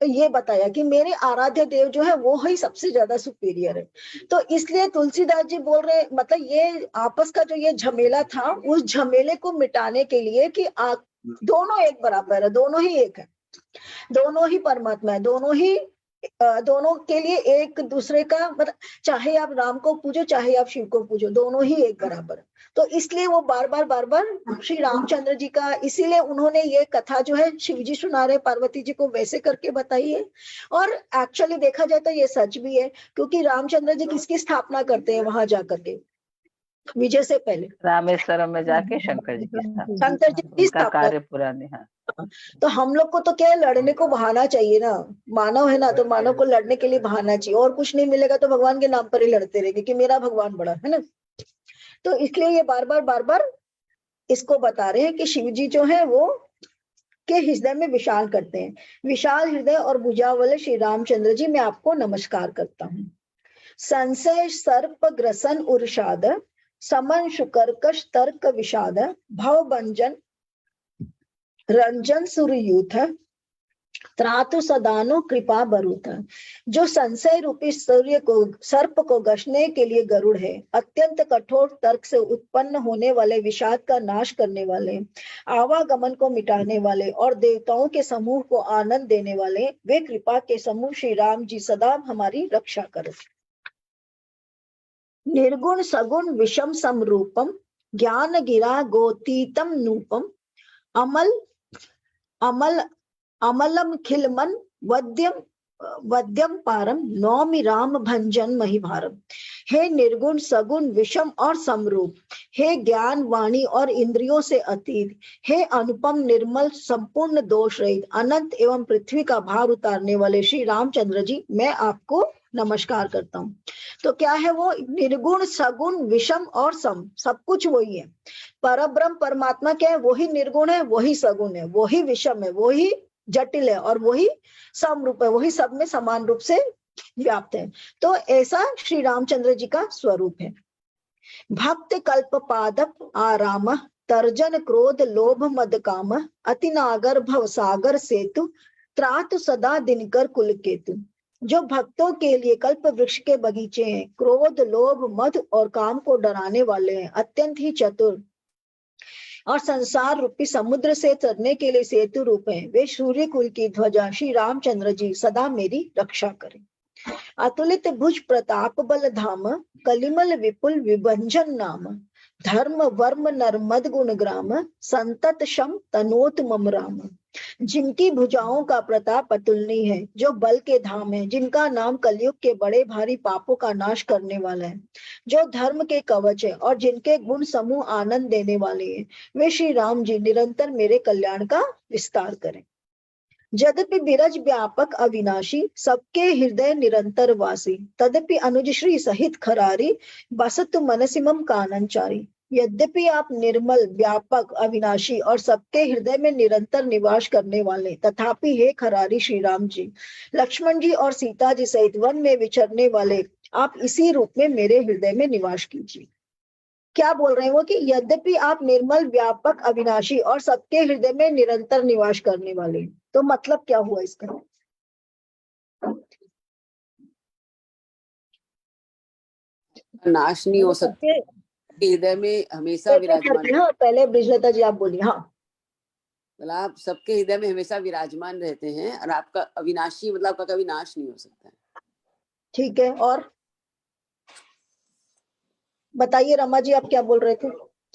ये बताया कि मेरे आराध्य देव जो है वो ही सबसे ज्यादा सुपीरियर है। तो इसलिए तुलसीदास जी बोल रहे, मतलब ये आपस का जो ये झमेला था, उस झमेले को मिटाने के लिए कि दोनों एक बराबर है, दोनों ही एक है, दोनों ही परमात्मा है, दोनों के लिए एक दूसरे का, मतलब चाहे आप राम को पूजो चाहे आप शिव को पूजो, दोनों ही एक बराबर है। तो इसलिए वो बार बार श्री रामचंद्र जी का, इसीलिए उन्होंने ये कथा जो है शिव जी सुना रहे पार्वती जी को वैसे करके बताई है। और एक्चुअली देखा जाए तो ये सच भी है, क्योंकि रामचंद्र जी किसकी स्थापना करते हैं वहां जाकर के, विजय से पहले रामेश्वरम में जाके शंकर जी की स्थापना, शंकर जी की उनका स्थापना। कार्य पुराने। हाँ, तो हम लोग को तो क्या है, लड़ने को बहाना चाहिए ना, मानव है ना, तो मानव को लड़ने के लिए बहाना चाहिए, और कुछ नहीं मिलेगा तो भगवान के नाम पर ही लड़ते रहेंगे कि मेरा भगवान बड़ा है ना। तो इसलिए ये बार बार इसको बता रहे हैं कि शिव जी जो है वो के हृदय में विशाल करते हैं, विशाल हृदय और भुजा वाले श्री रामचंद्र जी, मैं आपको नमस्कार करता हूँ। संशय सर्प ग्रसन उर्षाद, समन शुकर्कश तर्क विषाद, भव भंजन रंजन सुरयूथ, त्रातु सदानु कृपा बरूथ। जो संशय रूपी सूर्य को, सर्प को गशने के लिए गरुड़ है, अत्यंत कठोर तर्क से उत्पन्न होने वाले विषाद का नाश करने वाले, आवागमन को मिटाने वाले और देवताओं के समूह को आनंद देने वाले, वे कृपा के समूह श्री राम जी सदा हमारी रक्षा करें। निर्गुण सगुण विषम समरूपम, ज्ञान गिरा गोतीतम नूपम, अमलम खिलमन वद्यम पारम, नौमि राम भंजन महिभारम। हे निर्गुण सगुण विषम और समरूप, हे ज्ञान वाणी और इंद्रियों से अतीत, हे अनुपम निर्मल संपूर्ण दोष रहित, अनंत एवं पृथ्वी का भार उतारने वाले श्री रामचंद्र जी, मैं आपको नमस्कार करता हूँ। तो क्या है वो, निर्गुण सगुण विषम और सम, सब कुछ वही है। परब्रह्म परमात्मा क्या है, वही निर्गुण है, वही सगुण है, वही विषम है, वही जटिल है, और वही समरूप है, वही सब में समान रूप से व्याप्त है। तो ऐसा श्री रामचंद्र जी का स्वरूप है। भक्त कल्प पादप आराम, तर्जन क्रोध लोभ मद काम, अति नागर भव सागर सेतु, त्रातु सदा दिनकर कुल केतु। जो भक्तों के लिए कल्प वृक्ष के बगीचे हैं, क्रोध लोभ मद और काम को डराने वाले हैं, अत्यंत ही चतुर और संसार रूपी समुद्र से तरने के लिए सेतु रूप हैं, वे सूर्य कुल की ध्वजा श्री रामचंद्र जी सदा मेरी रक्षा करें। अतुलित भुज प्रताप बल धाम, कलिमल विपुल विभंजन नाम, धर्म वर्म नर्मद गुण ग्राम, संतत शम तनोत मम राम। जिनकी भुजाओं का प्रताप अतुलनीय है, जो बल के धाम है, जिनका नाम कलयुग के बड़े भारी पापों का नाश करने वाला है, जो धर्म के कवच है और जिनके गुण समूह आनंद देने वाले हैं, वे श्री राम जी निरंतर मेरे कल्याण का विस्तार करें। यद्यपि बिरज व्यापक अविनाशी, सबके हृदय निरंतर वासी, तदपि अनुज श्री सहित खरारी, बसतु मनसिमम काननचारी। यद्यपि आप निर्मल व्यापक अविनाशी और सबके हृदय में निरंतर निवास करने वाले, तथापि हे खरारी श्री राम जी, लक्ष्मण जी और सीता जी सहित वन में विचरने वाले, आप इसी रूप में मेरे हृदय में निवास कीजिए। क्या बोल रहे हैं वो कि यद्यपि आप निर्मल व्यापक अविनाशी और सबके हृदय में निरंतर निवास करने वाले, तो मतलब क्या हुआ इसका, नाश नहीं हो सकता, सबके हृदय में हमेशा विराजमान। हाँ, पहले ब्रिजलता जी आप बोलिए। हाँ, मतलब आप सबके हृदय में हमेशा विराजमान रहते हैं और आपका अविनाशी, मतलब आपका कभी नाश नहीं हो सकता है। ठीक है, और बताइए रमा जी, आप क्या बोल रहे थे?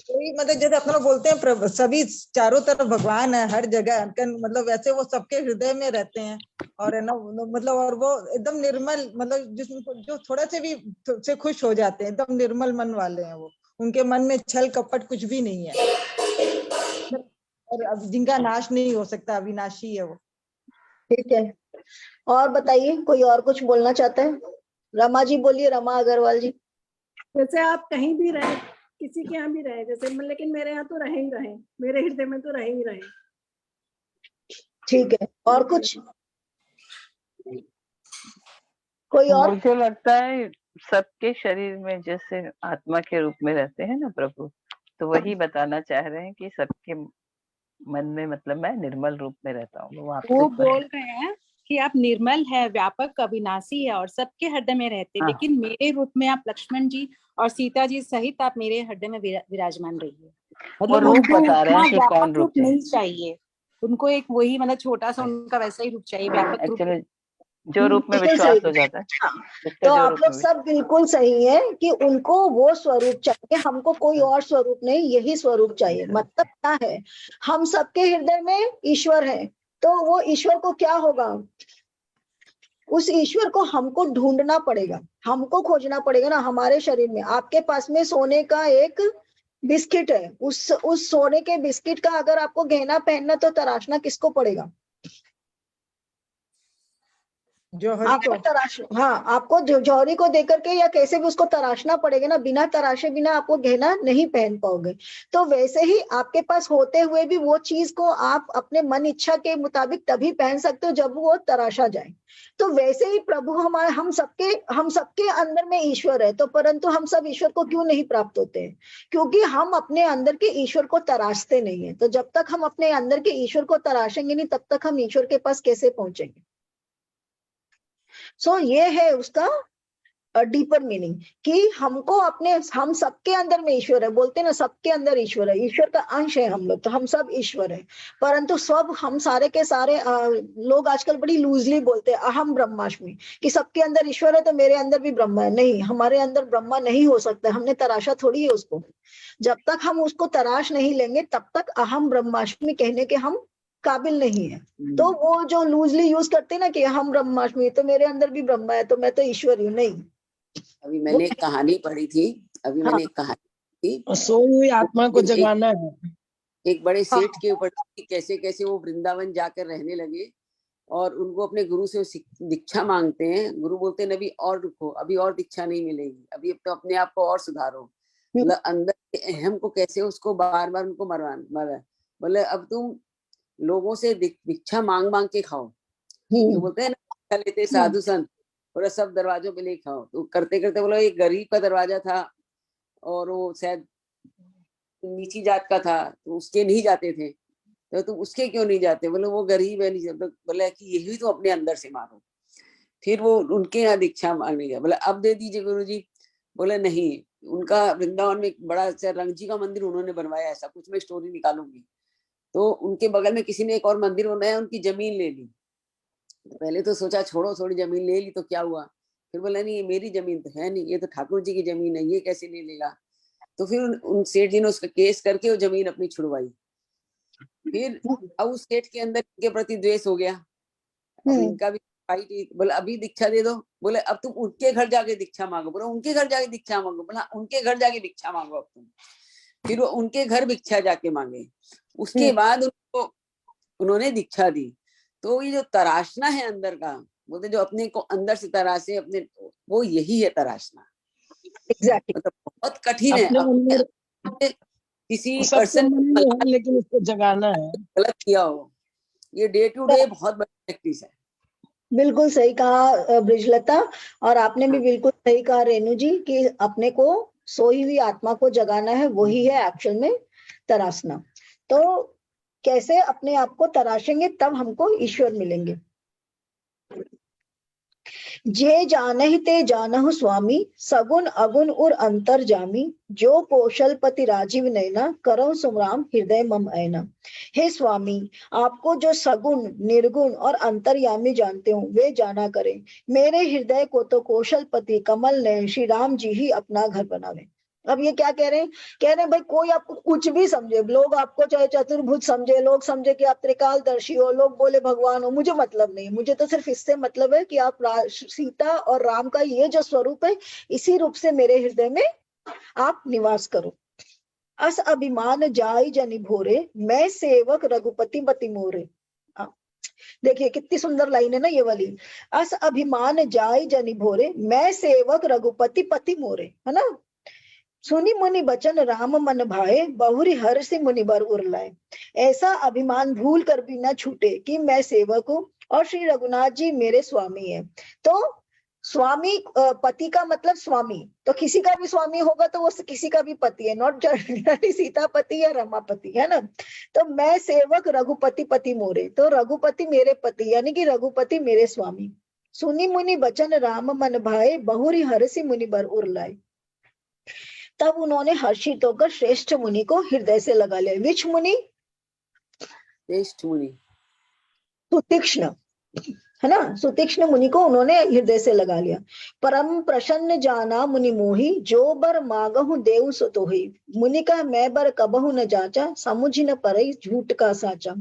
वही मतलब जैसे अपन लोग बोलते हैं सभी चारों तरफ भगवान है हर जगह, मतलब वैसे वो सबके हृदय में रहते हैं। और है ना मतलब, और वो एकदम निर्मल, मतलब जिसको जो थोड़ा से भी से खुश हो जाते हैं, एकदम निर्मल मन वाले हैं वो। उनके मन में छल कपट कुछ भी नहीं है, और अब जिनका नाश नहीं हो सकता, अविनाशी है वो। ठीक है, और बताइए, कोई और कुछ बोलना चाहता है? रमा जी बोलिए, रमा अग्रवाल जी। जैसे आप कहीं भी रहे, किसी के यहाँ भी रहे, जैसे लेकिन मेरे यहाँ तो रहे ही रहे, मेरे हृदय में तो रहे ही रहे। ठीक है, और कुछ कोई और? मुझे लगता है सबके शरीर में जैसे आत्मा के रूप में रहते हैं ना प्रभु, तो वही बताना चाह रहे हैं कि सबके मन में, मतलब मैं निर्मल रूप में रहता हूँ। वो बोल रहे हैं कि आप निर्मल है, व्यापक, अविनाशी है और सबके हृदय में रहते हैं, लेकिन मेरे रूप में आप लक्ष्मण जी और सीता जी सहित आप मेरे हृदय में विराजमान रहिए। मतलब रूप उनको बता रहे हैं कि कौन रूप नहीं चाहिए, उनको एक वही मतलब छोटा सा उनका वैसा ही रूप चाहिए, व्यापक रूप। एक्चुअली जो रूप में बिल्कुल विश्वास सही। हो जाता है। तो आप लोग सब बिल्कुल सही है कि उनको वो स्वरूप चाहिए, हमको कोई और स्वरूप नहीं, यही स्वरूप चाहिए। मतलब क्या है, हम सबके हृदय में ईश्वर है, तो वो ईश्वर को क्या होगा, उस ईश्वर को हमको ढूंढना पड़ेगा, हमको खोजना पड़ेगा ना। हमारे शरीर में, आपके पास में सोने का एक बिस्किट है, उस सोने के बिस्किट का अगर आपको गहना पहनना तो तराशना किसको पड़ेगा? जौहरी आपको को। हाँ, आपको जौहरी को देकर के या कैसे भी उसको तराशना पड़ेगा ना। बिना तराशे बिना आपको गहना नहीं पहन पाओगे। तो वैसे ही आपके पास होते हुए भी वो चीज को आप अपने मन इच्छा के मुताबिक तभी पहन सकते हो जब वो तराशा जाए। तो वैसे ही प्रभु हमारे, हम सबके अंदर में ईश्वर है, तो परंतु हम सब ईश्वर को क्यों नहीं प्राप्त होते हैं? क्योंकि हम अपने अंदर के ईश्वर को तराशते नहीं है। तो जब तक हम अपने अंदर के ईश्वर को तराशेंगे नहीं, तब तक हम ईश्वर के पास कैसे पहुंचेंगे? सो ये है उसका डीपर मीनिंग कि हमको अपने, हम सबके अंदर में ईश्वर है, बोलते हैं ना सबके अंदर ईश्वर है, ईश्वर का अंश है हम लोग, तो हम सब ईश्वर है। परंतु सब हम सारे के सारे लोग आजकल बड़ी लूजली बोलते हैं अहम ब्रह्मास्मि, कि सबके अंदर ईश्वर है तो मेरे अंदर भी ब्रह्मा है। नहीं, हमारे अंदर ब्रह्मा नहीं हो सकता, हमने तराशा थोड़ी है उसको। जब तक हम उसको तराश नहीं लेंगे तब तक अहम ब्रह्मास्मि कहने के हम काबिल नहीं है। तो वो जो लूजली यूज करते हैं ना कि हम ब्रह्मास्मि, तो मेरे अंदर भी ब्रह्मा है तो मैं तो ईश्वर हूँ, नहीं। अभी मैंने एक कहानी पढ़ी थी, मैंने एक कहानी थी, सोई हुई आत्मा को जगाना है। एक बड़े सेठ के ऊपर कैसे कैसे वो वृंदावन जाकर रहने लगे और उनको अपने गुरु से दीक्षा मांगते हैं। गुरु बोलते हैं अभी और रुको, अभी और दीक्षा नहीं मिलेगी, अभी तो अपने आप को और सुधारो। मतलब अंदर के अहम को कैसे उसको बार बार उनको मरवा, बोले अब तुम लोगों से दीक्षा मांग मांग के खाओ। तो बोलते हैं ना लेते साधु संत, बोला सब दरवाजों पे ले खाओ। तो करते करते बोला एक गरीब का दरवाजा था और वो शायद नीची जात का था, तो उसके नहीं जाते थे। तो तुम उसके क्यों नहीं जाते? बोले वो गरीब है, नहीं जाते। बोला कि यही तो अपने अंदर से मारो। फिर वो उनके यहाँ दीक्षा मांगने गया, बोला अब दे दीजिए गुरुजी। बोले नहीं, उनका वृंदावन में एक बड़ा अच्छा रंगजी का मंदिर उन्होंने बनवाया, ऐसा कुछ मैं स्टोरी निकालूंगी। तो उनके बगल में किसी ने एक और मंदिर बनाया, उनकी जमीन ले ली। तो पहले तो सोचा छोड़ो, थोड़ी जमीन ले ली तो क्या हुआ। फिर बोला नहीं, ये मेरी जमीन तो है नहीं, ये तो ठाकुर जी की जमीन है, ये कैसे ले लेगा। तो फिर उन सेठ जी ने उसका केस करके वो जमीन अपनी छुड़वाई। फिर अब उस सेठ के अंदर इनके प्रति द्वेष हो गया, अब इनका भी फाइट। बोला अभी दीक्षा दे दो। बोले अब तुम उनके घर जाके दीक्षा मांगो। बोला उनके घर जाके दीक्षा मांगो। बोला उनके घर जाके दीक्षा मांगो अब तुम। फिर वो उनके घर भिक्षा जाके मांगे, उसके बाद उनको उन्होंने दीक्षा दी। तो ये जो तराशना है अंदर का, बोलते जो अपने को अंदर से तराशे अपने, वो यही है तराशना। एग्जैक्टली। मतलब बहुत कठिन है किसी पर्सन लेकिन उसको जगाना है, गलत किया हो। ये डे टू डे बहुत बड़ी प्रैक्टिस है। बिल्कुल सही कहा ब्रिजलता, और आपने भी बिल्कुल सही कहा रेणु जी कि अपने को सोई हुई आत्मा को जगाना है, वही है एक्चुअल में तराशना। तो कैसे अपने आप को तराशेंगे तब हमको ईश्वर मिलेंगे। जे जानहि ते जानहु स्वामी, सगुण अगुण उर अंतर जामी, जो कौशलपति राजीव नैना, करो सुमराम हृदय मम ऐना। हे स्वामी, आपको जो सगुण निर्गुण और अंतर्यामी जानते हो वे जाना करें। मेरे हृदय को तो कौशलपति कमल नयन श्री राम जी ही अपना घर बनावे। अब ये क्या कह रहे हैं? कह रहे हैं भाई कोई आपको कुछ भी समझे, लोग आपको चाहे चतुर्भुज समझे, लोग समझे कि आप त्रिकालदर्शी हो, लोग बोले भगवान हो, मुझे मतलब नहीं। मुझे तो सिर्फ इससे मतलब है कि आप सीता और राम का ये जो स्वरूप है, इसी रूप से मेरे हृदय में आप निवास करो। अस अभिमान जाई जनि भोरे, मैं सेवक रघुपति मति मोरे। देखिए कितनी सुंदर लाइन है ना ये वाली। अस अभिमान जाई जनि भोरे, मैं सेवक रघुपति पति मोरे, है ना। सुनी मुनि बचन राम मन भाए, बहुरी हर से मुनि बर उरलाए। ऐसा अभिमान भूल कर भी न छूटे कि मैं सेवक हूँ और श्री रघुनाथ जी मेरे स्वामी है। तो स्वामी, पति का मतलब स्वामी, तो किसी का भी स्वामी होगा तो वो किसी का भी पति है, नॉट सीता पति या रमापति, है ना। तो मैं सेवक रघुपति पति मोरे, तो रघुपति मेरे पति यानी कि रघुपति मेरे स्वामी। सुनी मुनि बचन राम मन भाए, बहुरी हरसि मुनि बर उरलाए। तब उन्होंने हर्षित होकर श्रेष्ठ मुनि को हृदय से लगा लिया। विच मुनि? श्रेष्ठ मुनि, सुतीक्ष्ण, है ना। सुतीक्ष्ण मुनि को उन्होंने हृदय से लगा लिया। परम प्रसन्न जाना मुनि मोही, जो बर मागहु देव सुतोही। मुनि का मैं बर कबहु न जाचा, समुझ न परई झूठ का साचा।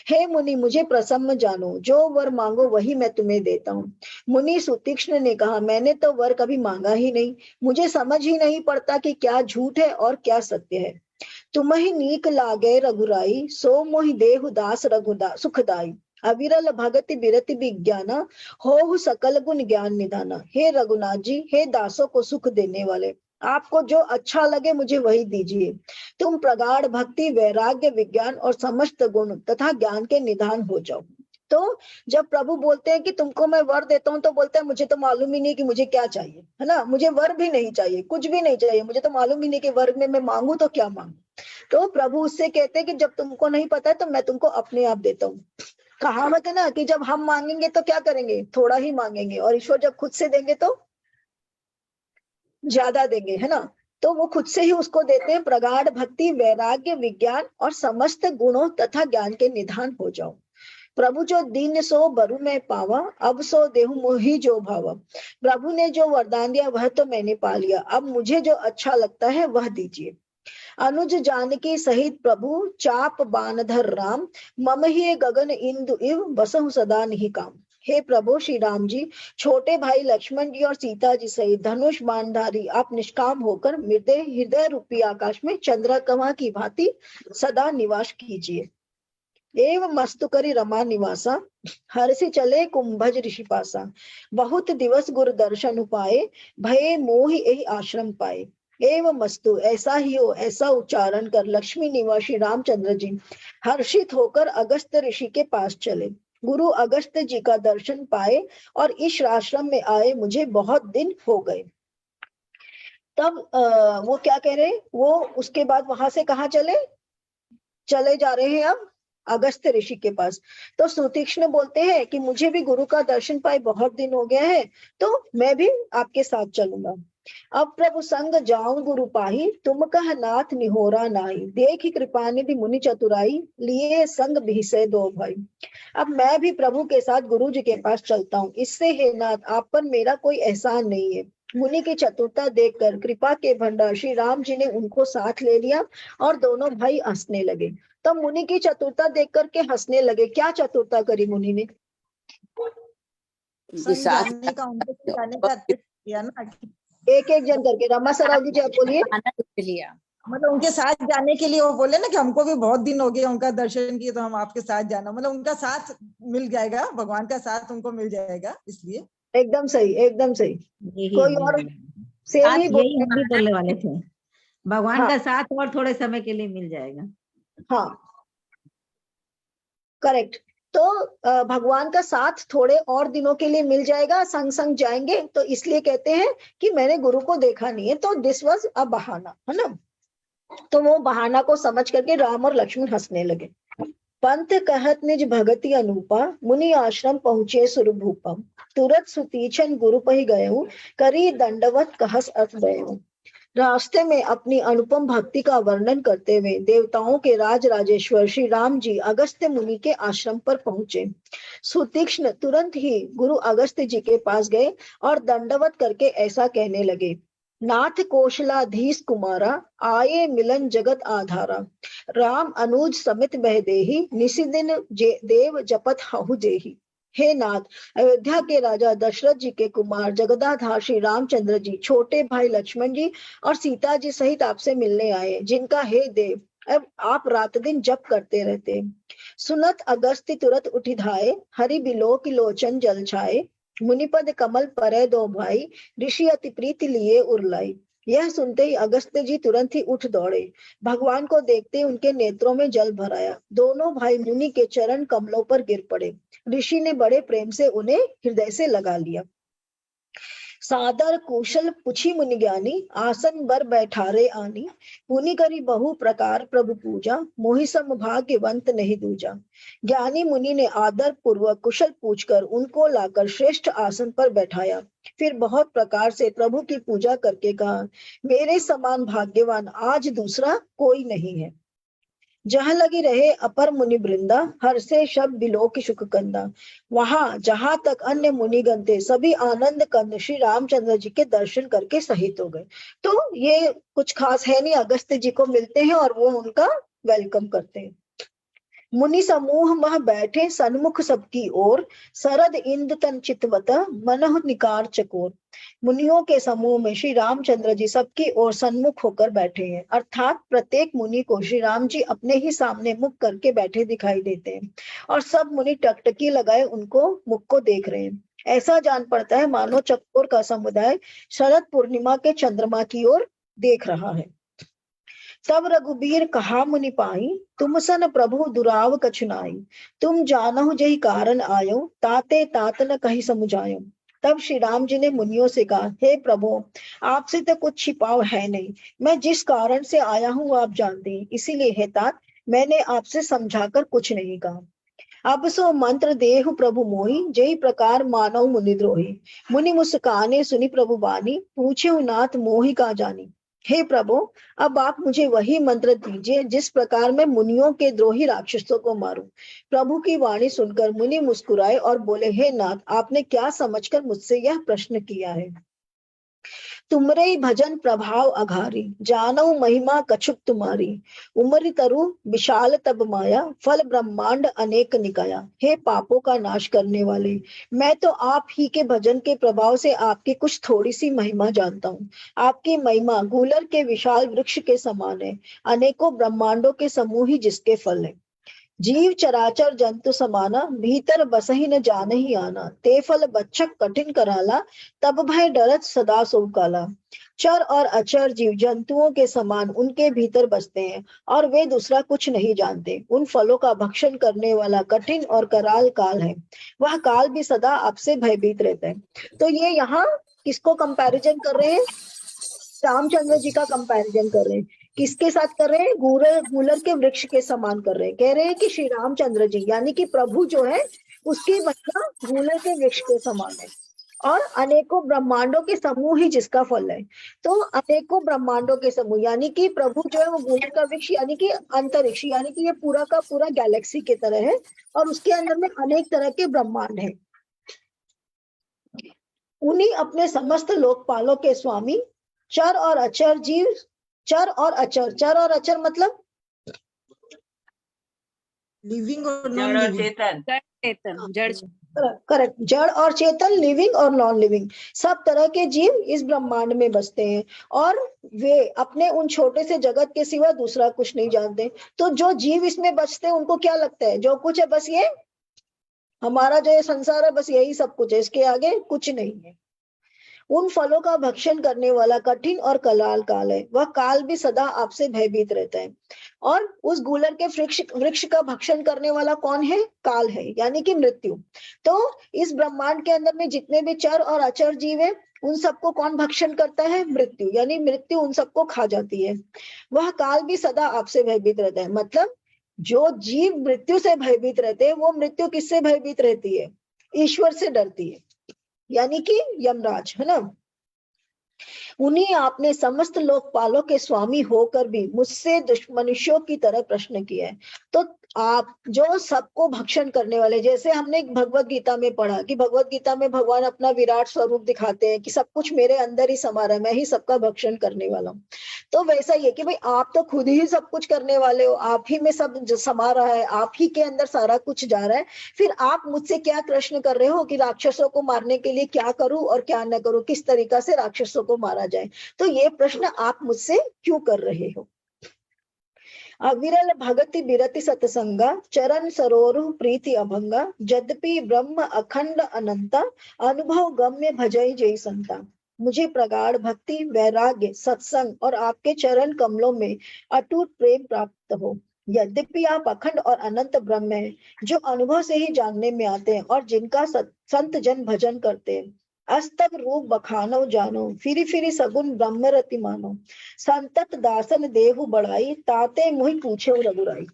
हे मुनि मुझे प्रसन्न जानो, जो वर मांगो वही मैं तुम्हें देता हूँ। मुनि सुतीक्ष्ण ने कहा, मैंने तो वर कभी मांगा ही नहीं, मुझे समझ ही नहीं पड़ता कि क्या झूठ है और क्या सत्य है। तुम ही नीक लागे रघुराई, सो मोहि देहु दास रघुदा सुखदाई। अविरल भगति बिरति विज्ञाना, हो सकल गुण ज्ञान निधाना। हे रघुनाथ जी, हे दासों को सुख देने वाले, आपको जो अच्छा लगे मुझे वही दीजिए। तुम प्रगाढ़ भक्ति वैराग्य विज्ञान और समस्त गुण तथा ज्ञान के निधान हो जाओ। तो जब प्रभु बोलते हैं कि तुमको मैं वर देता हूँ, तो बोलते हैं मुझे तो मालूम ही नहीं कि मुझे क्या चाहिए, है ना। मुझे वर भी नहीं चाहिए, कुछ भी नहीं चाहिए, मुझे तो मालूम ही नहीं कि वर में मैं मांगू तो क्या मांगू। तो प्रभु उससे कहते हैं कि जब तुमको नहीं पता है तो मैं तुमको अपने आप देता हूँ। कहावत है ना कि जब हम मांगेंगे तो क्या करेंगे, थोड़ा ही मांगेंगे, और ईश्वर जब खुद से देंगे तो ज्यादा देंगे, है ना। तो वो खुद से ही उसको देते हैं। प्रगाढ़ भक्ति वैराग्य विज्ञान और समस्त गुणों तथा ज्ञान के निधान हो जाओ। प्रभु जो दीन सो बरु में पावा, अब सो देहु मोहि जो भावा। प्रभु ने जो वरदान दिया वह तो मैंने पा लिया, अब मुझे जो अच्छा लगता है वह दीजिए। अनुज जानकी सहित प्रभु, चाप बानधर राम, मम ही गगन इंदु इव, बसहु सदा निहि काम। हे प्रभु श्री राम जी, छोटे भाई लक्ष्मण जी और सीता जी सहित धनुष बाणधारी आप निष्काम होकर मेरे हृदय रूपी आकाश में चंद्रकमा की भांति सदा निवास कीजिए। एव मस्तु करी रमा निवासा, हर से चले कुंभज ऋषि पासा। बहुत दिवस गुरु दर्शन उपाए, भये मोहि यही आश्रम पाए। एवं मस्तु, ऐसा ही हो, ऐसा उच्चारण कर लक्ष्मी निवासी रामचंद्र जी हर्षित होकर अगस्त ऋषि के पास चले। गुरु अगस्त जी का दर्शन पाए और इस आश्रम में आए मुझे बहुत दिन हो गए। तब वो क्या कह रहे हैं, वो उसके बाद वहां से कहाँ चले जा रहे हैं अब अगस्त ऋषि के पास। तो सुतीक्ष्ण बोलते हैं कि मुझे भी गुरु का दर्शन पाए बहुत दिन हो गया है, तो मैं भी आपके साथ चलूंगा। अब प्रभु संग जाऊं गुरु पाही, तुम कह नाथ निहोरा नाई। देखी कृपा निधि मुनि चतुराई, लिए संग भीसे दो भाई। अब मैं भी प्रभु के साथ गुरु जी के पास चलता हूँ, इससे हे नाथ आप पर मेरा कोई एहसान नहीं है। मुनि की चतुरता देखकर कृपा के भंडार श्री राम जी ने उनको साथ ले लिया और दोनों भाई हंसने लगे। तो मुनि की चतुरता देख करके हंसने लगे। क्या चतुरता करी मुनि ने? जाने का, उनको जाने का किया ना। एक एक जन करके, रमा सरावगी जी आप बोलिए। मतलब उनके साथ जाने के लिए वो बोले ना कि हमको भी बहुत दिन हो गए उनका दर्शन किए, तो हम आपके साथ जाना, मतलब उनका साथ मिल जाएगा, भगवान का साथ उनको मिल जाएगा, इसलिए। एकदम सही, एकदम सही। कोई और सेम ही यही हम भी बोलने वाले थे, भगवान हाँ, का साथ और थोड़े समय के लिए मिल जाएगा। हाँ करेक्ट। तो भगवान का साथ थोड़े और दिनों के लिए मिल जाएगा, संग संग जाएंगे, तो इसलिए कहते हैं कि मैंने गुरु को देखा नहीं है। तो दिस वाज अ बहाना, है ना। तो वो बहाना को समझ करके राम और लक्ष्मण हंसने लगे। पंत कहत निज भगति अनूपा, मुनि आश्रम पहुँचे सुरभूपम। तुरत सुतीक्षण गुरु पहि गयऊँ, करी दंडवत कहस अर्थ भयऊँ। रास्ते में अपनी अनुपम भक्ति का वर्णन करते हुए देवताओं के राज राजेश्वर श्री राम जी अगस्त्य मुनि के आश्रम पर पहुंचे। सुतीक्ष्ण तुरंत ही गुरु अगस्त्य जी के पास गए और दंडवत करके ऐसा कहने लगे, नाथ कौशलाधीश कुमारा, आये मिलन जगत आधारा। राम अनुज समित बह देही, निशिदिन देव जपत हहु जेही। हे नाथ, अयोध्या के राजा दशरथ जी के कुमार जगदाधार श्री रामचंद्र जी छोटे भाई लक्ष्मण जी और सीता जी सहित आपसे मिलने आए, जिनका हे देव अब आप रात दिन जप करते रहते। सुनत अगस्त्य तुरत उठी धाये, हरि बिलो की लोचन जल छाए। मुनिपद कमल परे दो भाई, ऋषि अति प्रीति लिए उरलाई। यह सुनते ही अगस्त्य जी तुरंत ही उठ दौड़े। भगवान को देखते ही उनके नेत्रों में जल भर आया। दोनों भाई मुनि के चरण कमलों पर गिर पड़े। ऋषि ने बड़े प्रेम से उन्हें हृदय से लगा लिया। सादर कुशल पुछी मुनि ज्ञानी, आसन बर बैठारे आनी। मुनि करी बहु प्रकार प्रभु पूजा, मोहि सम भाग्यवंत नहीं दूजा। ज्ञानी मुनि ने आदर पूर्वक कुशल पूछकर उनको लाकर श्रेष्ठ आसन पर बैठाया। फिर बहुत प्रकार से प्रभु की पूजा करके कहा, मेरे समान भाग्यवान आज दूसरा कोई नहीं है। जहाँ लगी रहे अपर मुनि वृंदा, हर से शब्द बिलो की शुक कंदा। वहां जहां तक अन्य मुनिगण थे, सभी आनंद कंद श्री रामचंद्र जी के दर्शन करके सहित हो गए। तो ये कुछ खास है नहीं, अगस्त्य जी को मिलते हैं और वो उनका वेलकम करते हैं। मुनि समूह मह बैठे सन्मुख सबकी ओर, सरद इंद तन चितवत मनह निकार चकोर। मुनियों के समूह में श्री रामचंद्र जी सबकी ओर सन्मुख होकर बैठे हैं, अर्थात प्रत्येक मुनि को श्री राम जी अपने ही सामने मुख करके बैठे दिखाई देते हैं और सब मुनि टकटकी लगाए उनको मुख को देख रहे हैं। ऐसा जान पड़ता है मानो चकोर का समुदाय शरद पूर्णिमा के चंद्रमा की ओर देख रहा है। तब रघुबीर कहा मुनि पाई, तुम सन प्रभु दुराव कछुनाई। तुम जानहु जही कारण आयो, ताते तात न कही समुझायो। तब श्री राम जी ने मुनियों से कहा, हे प्रभु, आपसे तो कुछ छिपाव है नहीं। मैं जिस कारण से आया हूँ वो आप जानते हैं, इसीलिए हे तात मैंने आपसे समझाकर कुछ नहीं कहा। अब सो मंत्र देहु प्रभु मोहि, जय प्रकार मानव मुनि द्रोही। मुनि मुस्काने सुनी प्रभु बानी, पूछे नाथ मोहि का जानी। हे प्रभु, अब आप मुझे वही मंत्र दीजिए जिस प्रकार मैं मुनियों के द्रोही राक्षसों को मारूं। प्रभु की वाणी सुनकर मुनि मुस्कुराए और बोले, हे नाथ, आपने क्या समझकर मुझसे यह प्रश्न किया है। तुमरे भजन प्रभाव अघारी, जानो महिमा कछुक तुम्हारी। उमरि तरु विशाल तब माया, फल ब्रह्मांड अनेक निकाया। हे पापों का नाश करने वाले, मैं तो आप ही के भजन के प्रभाव से आपकी कुछ थोड़ी सी महिमा जानता हूँ। आपकी महिमा गूलर के विशाल वृक्ष के समान है, अनेकों ब्रह्मांडों के समूह ही जिसके फल है। जीव चराचर जंतु समाना, भीतर बसहि न जानहि आना। ते फल बच्चक कठिन कराला, तब भय डरत सदा सो काला। चर और अचर जीव जंतुओं के समान उनके भीतर बसते हैं और वे दूसरा कुछ नहीं जानते। उन फलों का भक्षण करने वाला कठिन और कराल काल है, वह काल भी सदा आपसे भयभीत रहता है। तो ये यहाँ किसको कंपैरिजन कर रहे हैं? रामचंद्र जी का कंपैरिजन कर रहे हैं। किसके साथ कर रहे हैं? गूलर के वृक्ष के समान कर रहे हैं। कह रहे हैं कि श्री रामचंद्र जी यानी कि प्रभु जो है उसकी महिमा गूलर के वृक्ष के समान है और अनेकों ब्रह्मांडों के समूह ही जिसका फल है। तो अनेकों ब्रह्मांडों के समूह यानी कि प्रभु जो है वो गूलर का वृक्ष यानी कि अंतरिक्ष, यानी कि ये पूरा का पूरा गैलेक्सी की तरह है और उसके अंदर में अनेक तरह के ब्रह्मांड है। उन्हीं अपने समस्त लोकपालों के स्वामी, चर और अचर जीव, चर और अचर मतलब लिविंग और नॉन लिविंग, करेक्ट, जड़ और चेतन, लिविंग और नॉन लिविंग, सब तरह के जीव इस ब्रह्मांड में बसते हैं और वे अपने उन छोटे से जगत के सिवा दूसरा कुछ नहीं जानते। तो जो जीव इसमें बसते हैं उनको क्या लगता है जो कुछ है बस ये हमारा जो ये संसार है बस यही सब कुछ है, इसके आगे कुछ नहीं है। उन फलों का भक्षण करने वाला कठिन और कलाल काल है, वह काल भी सदा आपसे भयभीत रहता है। और उस गूलर के वृक्ष का भक्षण करने वाला कौन है? काल है, यानी कि मृत्यु। तो इस ब्रह्मांड के अंदर में जितने भी चर और अचर जीव है उन सबको कौन भक्षण करता है? मृत्यु, यानी मृत्यु उन सबको खा जाती है। वह काल भी सदा आपसे भयभीत रहता है। मतलब जो जीव मृत्यु से भयभीत रहते हैं, वो मृत्यु किससे भयभीत रहती है? ईश्वर से डरती है, यानी कि यमराज, है ना। उन्हीं आपने समस्त लोकपालों के स्वामी होकर भी मुझसे मनुष्यों की तरह प्रश्न किया है। तो आप जो सबको भक्षण करने वाले, जैसे हमने भगवत गीता में पढ़ा कि भगवत गीता में भगवान अपना विराट स्वरूप दिखाते हैं कि सब कुछ मेरे अंदर ही समा रहा है, मैं ही सबका भक्षण करने वाला हूँ। तो वैसा ही है कि भाई आप तो खुद ही सब कुछ करने वाले हो, आप ही में सब समा रहा है, आप ही के अंदर सारा कुछ जा रहा है, फिर आप मुझसे क्या प्रश्न कर रहे हो कि राक्षसों को मारने के लिए क्या करूं और क्या न करूं, किस तरीका से राक्षसों को मारा जाए। तो ये प्रश्न आप मुझसे क्यों कर रहे हो? अविरल भगति बिरति सतसंगा चरण सरोरु प्रीति अभंगा यद्यपि ब्रह्म अखंड अनंता अनुभव गम्य भजई जय संता। मुझे प्रगाढ़ भक्ति वैराग्य सत्संग और आपके चरण कमलों में अटूट प्रेम प्राप्त हो। यद्यपि आप अखंड और अनंत ब्रह्म हैं, जो अनुभव से ही जानने में आते हैं और जिनका संत जन भजन करते हैं। अस्तक रूप बखानो जानो फिरी फिरी सगुन ब्रह्म रति मानो संतत दासन देहु बढ़ाई ताते मुहि पूछे रघुराई।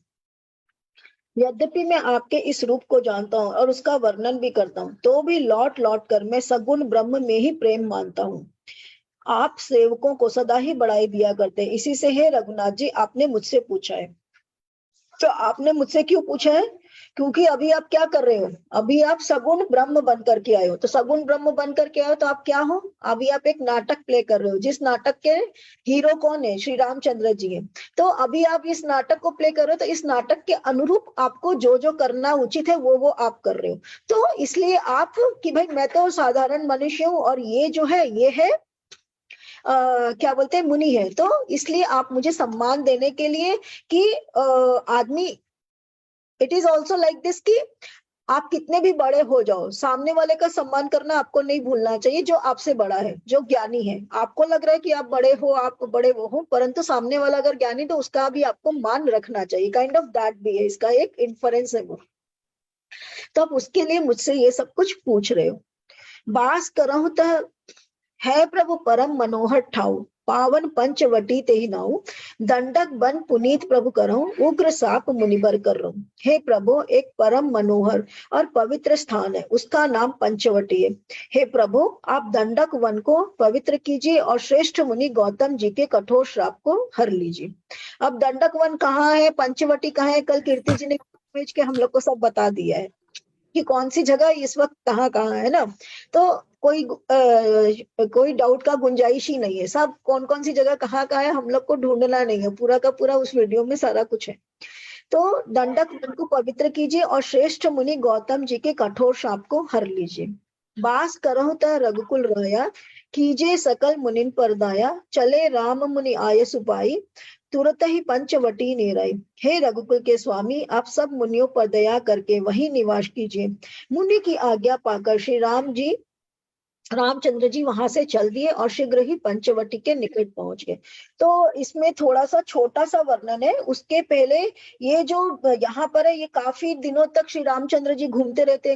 यद्यपि मैं आपके इस रूप को जानता हूँ और उसका वर्णन भी करता हूँ, तो भी लौट लौट कर मैं सगुण ब्रह्म में ही प्रेम मानता हूँ। आप सेवकों को सदा ही बढ़ाई दिया करते हैं। इसी से हे रघुनाथ जी, आपने मुझसे पूछा है। तो आपने मुझसे क्यों पूछा है? क्योंकि अभी आप क्या कर रहे हो? अभी आप सगुण ब्रह्म बन करके आए हो। तो सगुण ब्रह्म बन करके आए हो तो आप क्या हो? अभी आप एक नाटक प्ले कर रहे हो, जिस नाटक के हीरो कौन है? श्री रामचंद्र जी है। तो अभी आप इस नाटक को प्ले कर रहे हो, तो इस नाटक के अनुरूप आपको जो जो करना उचित है वो आप कर रहे हो। तो इसलिए आप कि भाई मैं तो साधारण मनुष्य हूँ और ये जो है ये है क्या बोलते हैं, मुनि है, तो इसलिए आप मुझे सम्मान देने के लिए कि आदमी, it is also like this कि आप कितने भी बड़े हो जाओ, सामने वाले का सम्मान करना आपको नहीं भूलना चाहिए, जो आपसे बड़ा है, जो ज्ञानी है। आपको लग रहा है कि आप बड़े हो, आप बड़े वो हो, परंतु सामने वाला अगर ज्ञानी तो उसका भी आपको मान रखना चाहिए। काइंड ऑफ दैट भी है, इसका एक इन्फरेंस है वो। तो आप उसके लिए मुझसे ये सब कुछ पूछ रहे हो। बास करहु त है प्रभु परम मनोहर ठाऊ पावन पंचवटी ते ही नाऊ दंडक बन पुनीत प्रभु करहूं उग्र साप मुनिबर कर रहूं। हे प्रभु, एक परम मनोहर और पवित्र स्थान है, उसका नाम पंचवटी है। हे प्रभु, आप दंडक वन को पवित्र कीजिए और श्रेष्ठ मुनि गौतम जी के कठोर श्राप को हर लीजिए। अब दंडक वन कहाँ है, पंचवटी कहाँ है, कल कीर्ति जी ने भेज के हम लोग को सब बता दिया है कि कौन सी जगह इस वक्त कहाँ कहाँ है ना। तो कोई डाउट का गुंजाइश ही नहीं है। सब कौन कौन सी जगह कहाँ कहाँ है हम लोग को ढूंढना नहीं है, पूरा का पूरा उस वीडियो में सारा कुछ है। तो दंडक वन को पवित्र कीजिए और श्रेष्ठ मुनि गौतम जी के कठोर शाप को हर लीजिए। बास करहु त रघुकुल रहया कीजिए सकल मुनिन पर दया चले राम मुनि आय सुपाई तुरंत ही पंचवटी नेराई। हे रघुकुल के स्वामी, आप सब मुनियों पर दया करके वही निवास कीजिए। मुनि की आज्ञा पाकर श्री रामचंद्र जी वहां से चल दिए और शीघ्र ही पंचवटी के निकट पहुंच गए। तो इसमें थोड़ा सा छोटा सा वर्णन है। उसके पहले ये जो यहाँ पर है, ये काफी दिनों तक श्री रामचंद्र जी घूमते रहते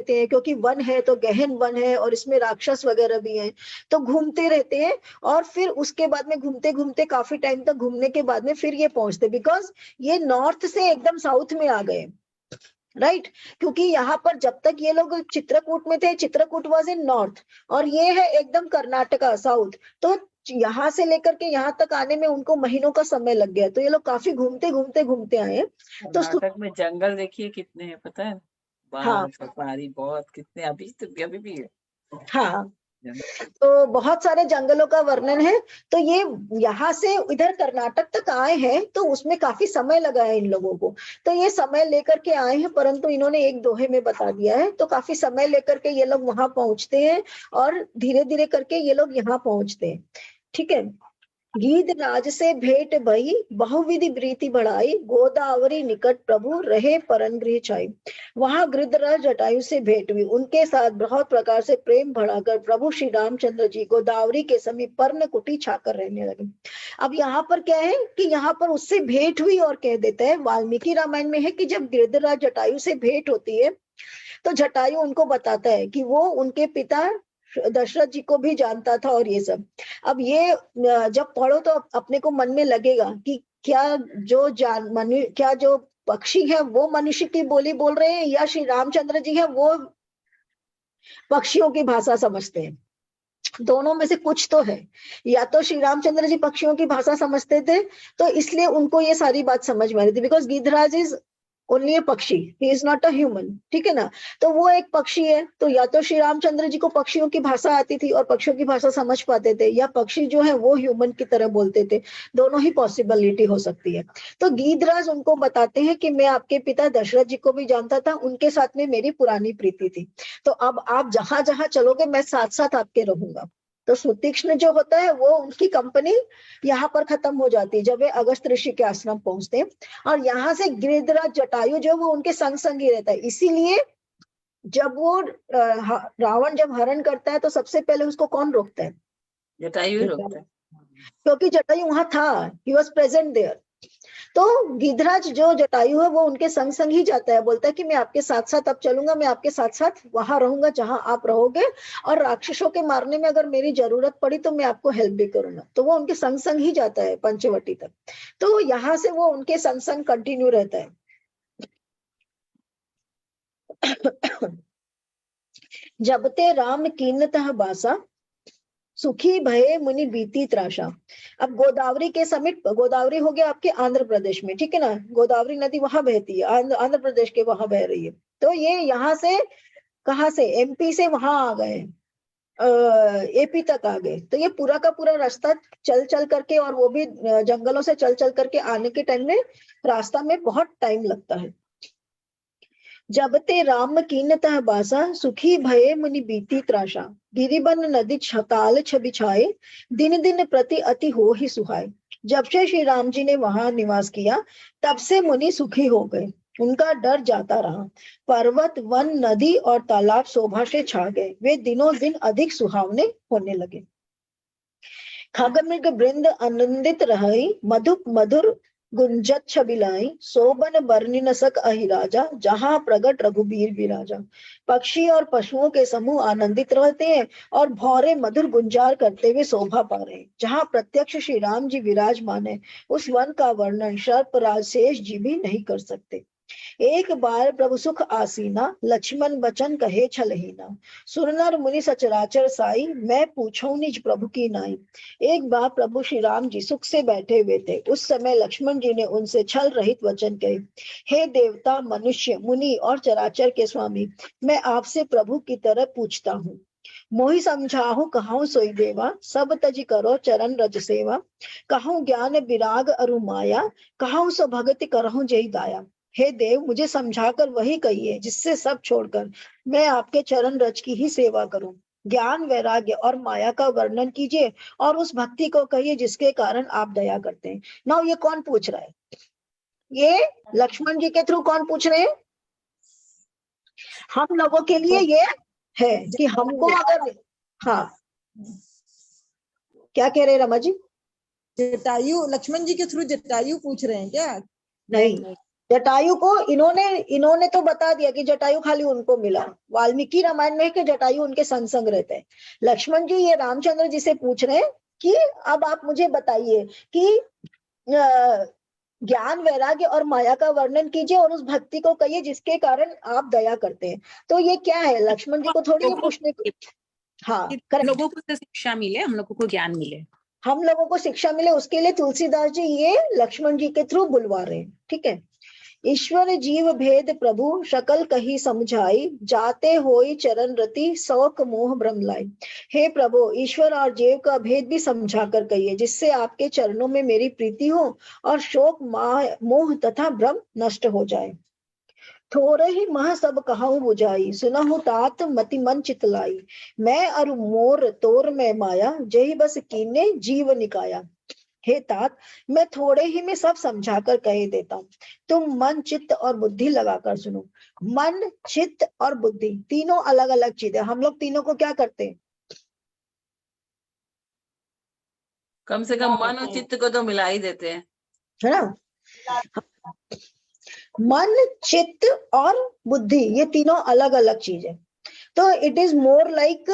हैं, क्योंकि वन है तो गहन वन है और इसमें राक्षस वगैरह भी हैं, तो घूमते रहते हैं। और फिर उसके बाद में घूमते घूमते काफी टाइम तक घूमने के बाद में फिर ये पहुंचते, बिकॉज ये नॉर्थ से एकदम साउथ में आ गए, राइट क्योंकि यहाँ पर जब तक ये लोग चित्रकूट में थे, चित्रकूट वाज इन नॉर्थ और ये है एकदम कर्नाटका साउथ, तो यहाँ से लेकर के यहाँ तक आने में उनको महीनों का समय लग गया। तो ये लोग काफी घूमते आए। तो कर्नाटक में जंगल देखिए कितने हैं, पता है? हाँ, सफारी बहुत कितने अभी भी है। हाँ, तो बहुत सारे जंगलों का वर्णन है। तो ये यहाँ से इधर कर्नाटक तक आए हैं, तो उसमें काफी समय लगा है इन लोगों को। तो ये समय लेकर के आए हैं, परंतु इन्होंने एक दोहे में बता दिया है। तो काफी समय लेकर के ये लोग वहां पहुंचते हैं और धीरे धीरे करके ये लोग यहाँ पहुंचते हैं। ठीक है। गीध राज से भेंट भई बहुविधि प्रीति बढ़ाई गोदावरी निकट प्रभु रहे परन गृह छाई। वहां गिरिधराज जटायु से भेंट हुई, उनके साथ बहुत प्रकार से प्रेम बढ़ाकर प्रभु श्री रामचंद्र जी गोदावरी के समीप पर्ण कुटी छाकर रहने लगे। अब यहाँ पर क्या है कि यहाँ पर उससे भेंट हुई और कह देता है, वाल्मीकि रामायण में है कि जब गिरिधराज जटायु से भेंट होती है तो जटायु उनको बताता है कि वो उनके पिता दशरथ जी को भी जानता था और ये सब। अब ये जब पढ़ो तो अपने को मन में लगेगा कि क्या जो पक्षी है वो मनुष्य की बोली बोल रहे हैं, या श्री रामचंद्र जी है वो पक्षियों की भाषा समझते हैं। दोनों में से कुछ तो है। या तो श्री रामचंद्र जी पक्षियों की भाषा समझते थे, तो इसलिए उनको ये सारी बात समझ में आ रही थी, बिकॉज गिद्धराज इज ओनली ए पक्षी, he is not a human, ठीक है ना। तो वो एक पक्षी है, तो या तो श्री रामचंद्र जी को पक्षियों की भाषा आती थी और पक्षियों की भाषा समझ पाते थे, या पक्षी जो है वो ह्यूमन की तरह बोलते थे। दोनों ही पॉसिबिलिटी हो सकती है। तो गिद्धराज उनको बताते हैं कि मैं आपके पिता दशरथ जी को भी जानता था, उनके साथ में मेरी पुरानी प्रीति थी, तो अब आप जहां जहां चलोगे मैं साथ साथ आपके रहूंगा। तो सुतीक्ष्ण जो होता है वो उनकी कंपनी यहाँ पर खत्म हो जाती है जब वे अगस्त ऋषि के आश्रम पहुंचते हैं, और यहाँ से गिरिधराज जटायु जो वो उनके संग संग ही रहता है। इसीलिए जब वो रावण जब हरण करता है तो सबसे पहले उसको कौन रोकता है? जटायु रोकता है, क्योंकि जटायु वहां था, ही वॉज प्रेजेंट देयर। तो गिद्धराज जो जटायु है वो उनके संग संग ही जाता है, बोलता है कि मैं आपके साथ साथ अब चलूंगा, मैं आपके साथ साथ वहां रहूंगा जहां आप रहोगे, और राक्षसों के मारने में अगर मेरी जरूरत पड़ी तो मैं आपको हेल्प भी करूंगा। तो वो उनके संग संग ही जाता है पंचवटी तक। तो यहाँ से वो उनके संग संग कंटिन्यू रहता है। जब ते राम कीन्नतः बासा सुखी भये मुनि बीती त्रासा। अब गोदावरी के समीप, गोदावरी हो गया आपके आंध्र प्रदेश में, ठीक है ना, गोदावरी नदी वहां बहती है, आंध्र प्रदेश के वहां बह रही है। तो ये यहाँ से कहाँ से, एमपी से वहां आ गए, एपी तक आ गए। तो ये पूरा का पूरा रास्ता चल चल करके, और वो भी जंगलों से चल चल करके आने के टाइम में रास्ता में बहुत टाइम लगता है। जब ते राम कीन्नतः बासा सुखी भये मुनि बीती त्रासा। गिरिबन नदी छकाल छबिछाए दिन दिन प्रति अति हो ही सुहाए। जब से श्री राम जी ने वहां निवास किया तब से मुनि सुखी हो गए, उनका डर जाता रहा। पर्वत वन नदी और तालाब शोभा से छा गए, वे दिनों दिन अधिक सुहावने होने लगे। खगमृग वृंद आनंदित रही, मधुप मधुर गुंजत छबिलाई, सोबन बरनी न सक अहिराजा, जहां प्रगट रघुबीर विराजा। पक्षी और पशुओं के समूह आनंदित रहते हैं और भौरे मधुर गुंजार करते हुए शोभा पा रहे हैं। जहां प्रत्यक्ष श्री राम जी विराजमान है, उस वन का वर्णन सर्पराज शेष जी भी नहीं कर सकते। एक बार प्रभु सुख आसीना, लक्ष्मण बचन कहे छलहीना। सुरनर मुनि सचराचर साई, मैं पूछूं निज प्रभु की नाई। एक बार प्रभु श्री राम जी सुख से बैठे हुए थे, उस समय लक्ष्मण जी ने उनसे छल रहित वचन कहे, हे देवता मनुष्य मुनि और चराचर के स्वामी, मैं आपसे प्रभु की तरह पूछता हूँ। मोहि समझाहु कहूं सोई देवा, सब तज करो चरण रज सेवा। कहूं ज्ञान विराग अरु माया, कहूं सो भगति करहूं जय दाया। हे देव, मुझे समझाकर वही कहिए जिससे सब छोड़कर मैं आपके चरण रज की ही सेवा करूं। ज्ञान वैराग्य और माया का वर्णन कीजिए और उस भक्ति को कहिए जिसके कारण आप दया करते हैं। नाउ ये कौन पूछ रहा है? ये लक्ष्मण जी के थ्रू कौन पूछ रहे हैं? हम लोगों के लिए ये है कि हमको अगर, हाँ क्या कह रहे हैं रमा जी? जटायु लक्ष्मण जी के थ्रू जटायु पूछ रहे हैं क्या? नहीं, जटायु को इन्होंने तो बता दिया कि जटायु खाली उनको मिला। वाल्मीकि रामायण में कि जटायु उनके संग संग रहते हैं। लक्ष्मण जी ये रामचंद्र जी से पूछ रहे हैं कि अब आप मुझे बताइए कि ज्ञान वैराग्य और माया का वर्णन कीजिए और उस भक्ति को कहिए जिसके कारण आप दया करते हैं। तो ये क्या है? लक्ष्मण जी को थोड़ी ये पूछने को, हाँ हम लोगों को शिक्षा मिले, हम लोगों को ज्ञान मिले, हम लोगों को शिक्षा मिले, उसके लिए तुलसीदास जी ये लक्ष्मण जी के थ्रू बुलवा रहे हैं। ठीक है। ईश्वर जीव भेद प्रभु शकल कही समझाई, जाते होई चरण रति शौक मोह भ्रम लाई। हे प्रभु, ईश्वर और जीव का भेद भी समझा कर कहिए जिससे आपके चरणों में मेरी प्रीति हो और शोक मोह तथा भ्रम नष्ट हो जाए। थोड़े ही मह सब कहूं बुझाई, सुनहु तात मति मन चितलाई। मैं अरु मोर तोर में माया, जही बस कीने जीव निकाया। हे तात, मैं थोड़े ही में सब समझाकर कह देता हूँ, तुम मन चित्त और बुद्धि लगाकर सुनो। मन चित्त और बुद्धि तीनों अलग अलग चीजें। हम लोग तीनों को क्या करते हैं? कम से कम मन और चित्त को तो मिला ही देते हैं, है ना। मन चित्त और बुद्धि ये तीनों अलग अलग चीज है। तो it is more like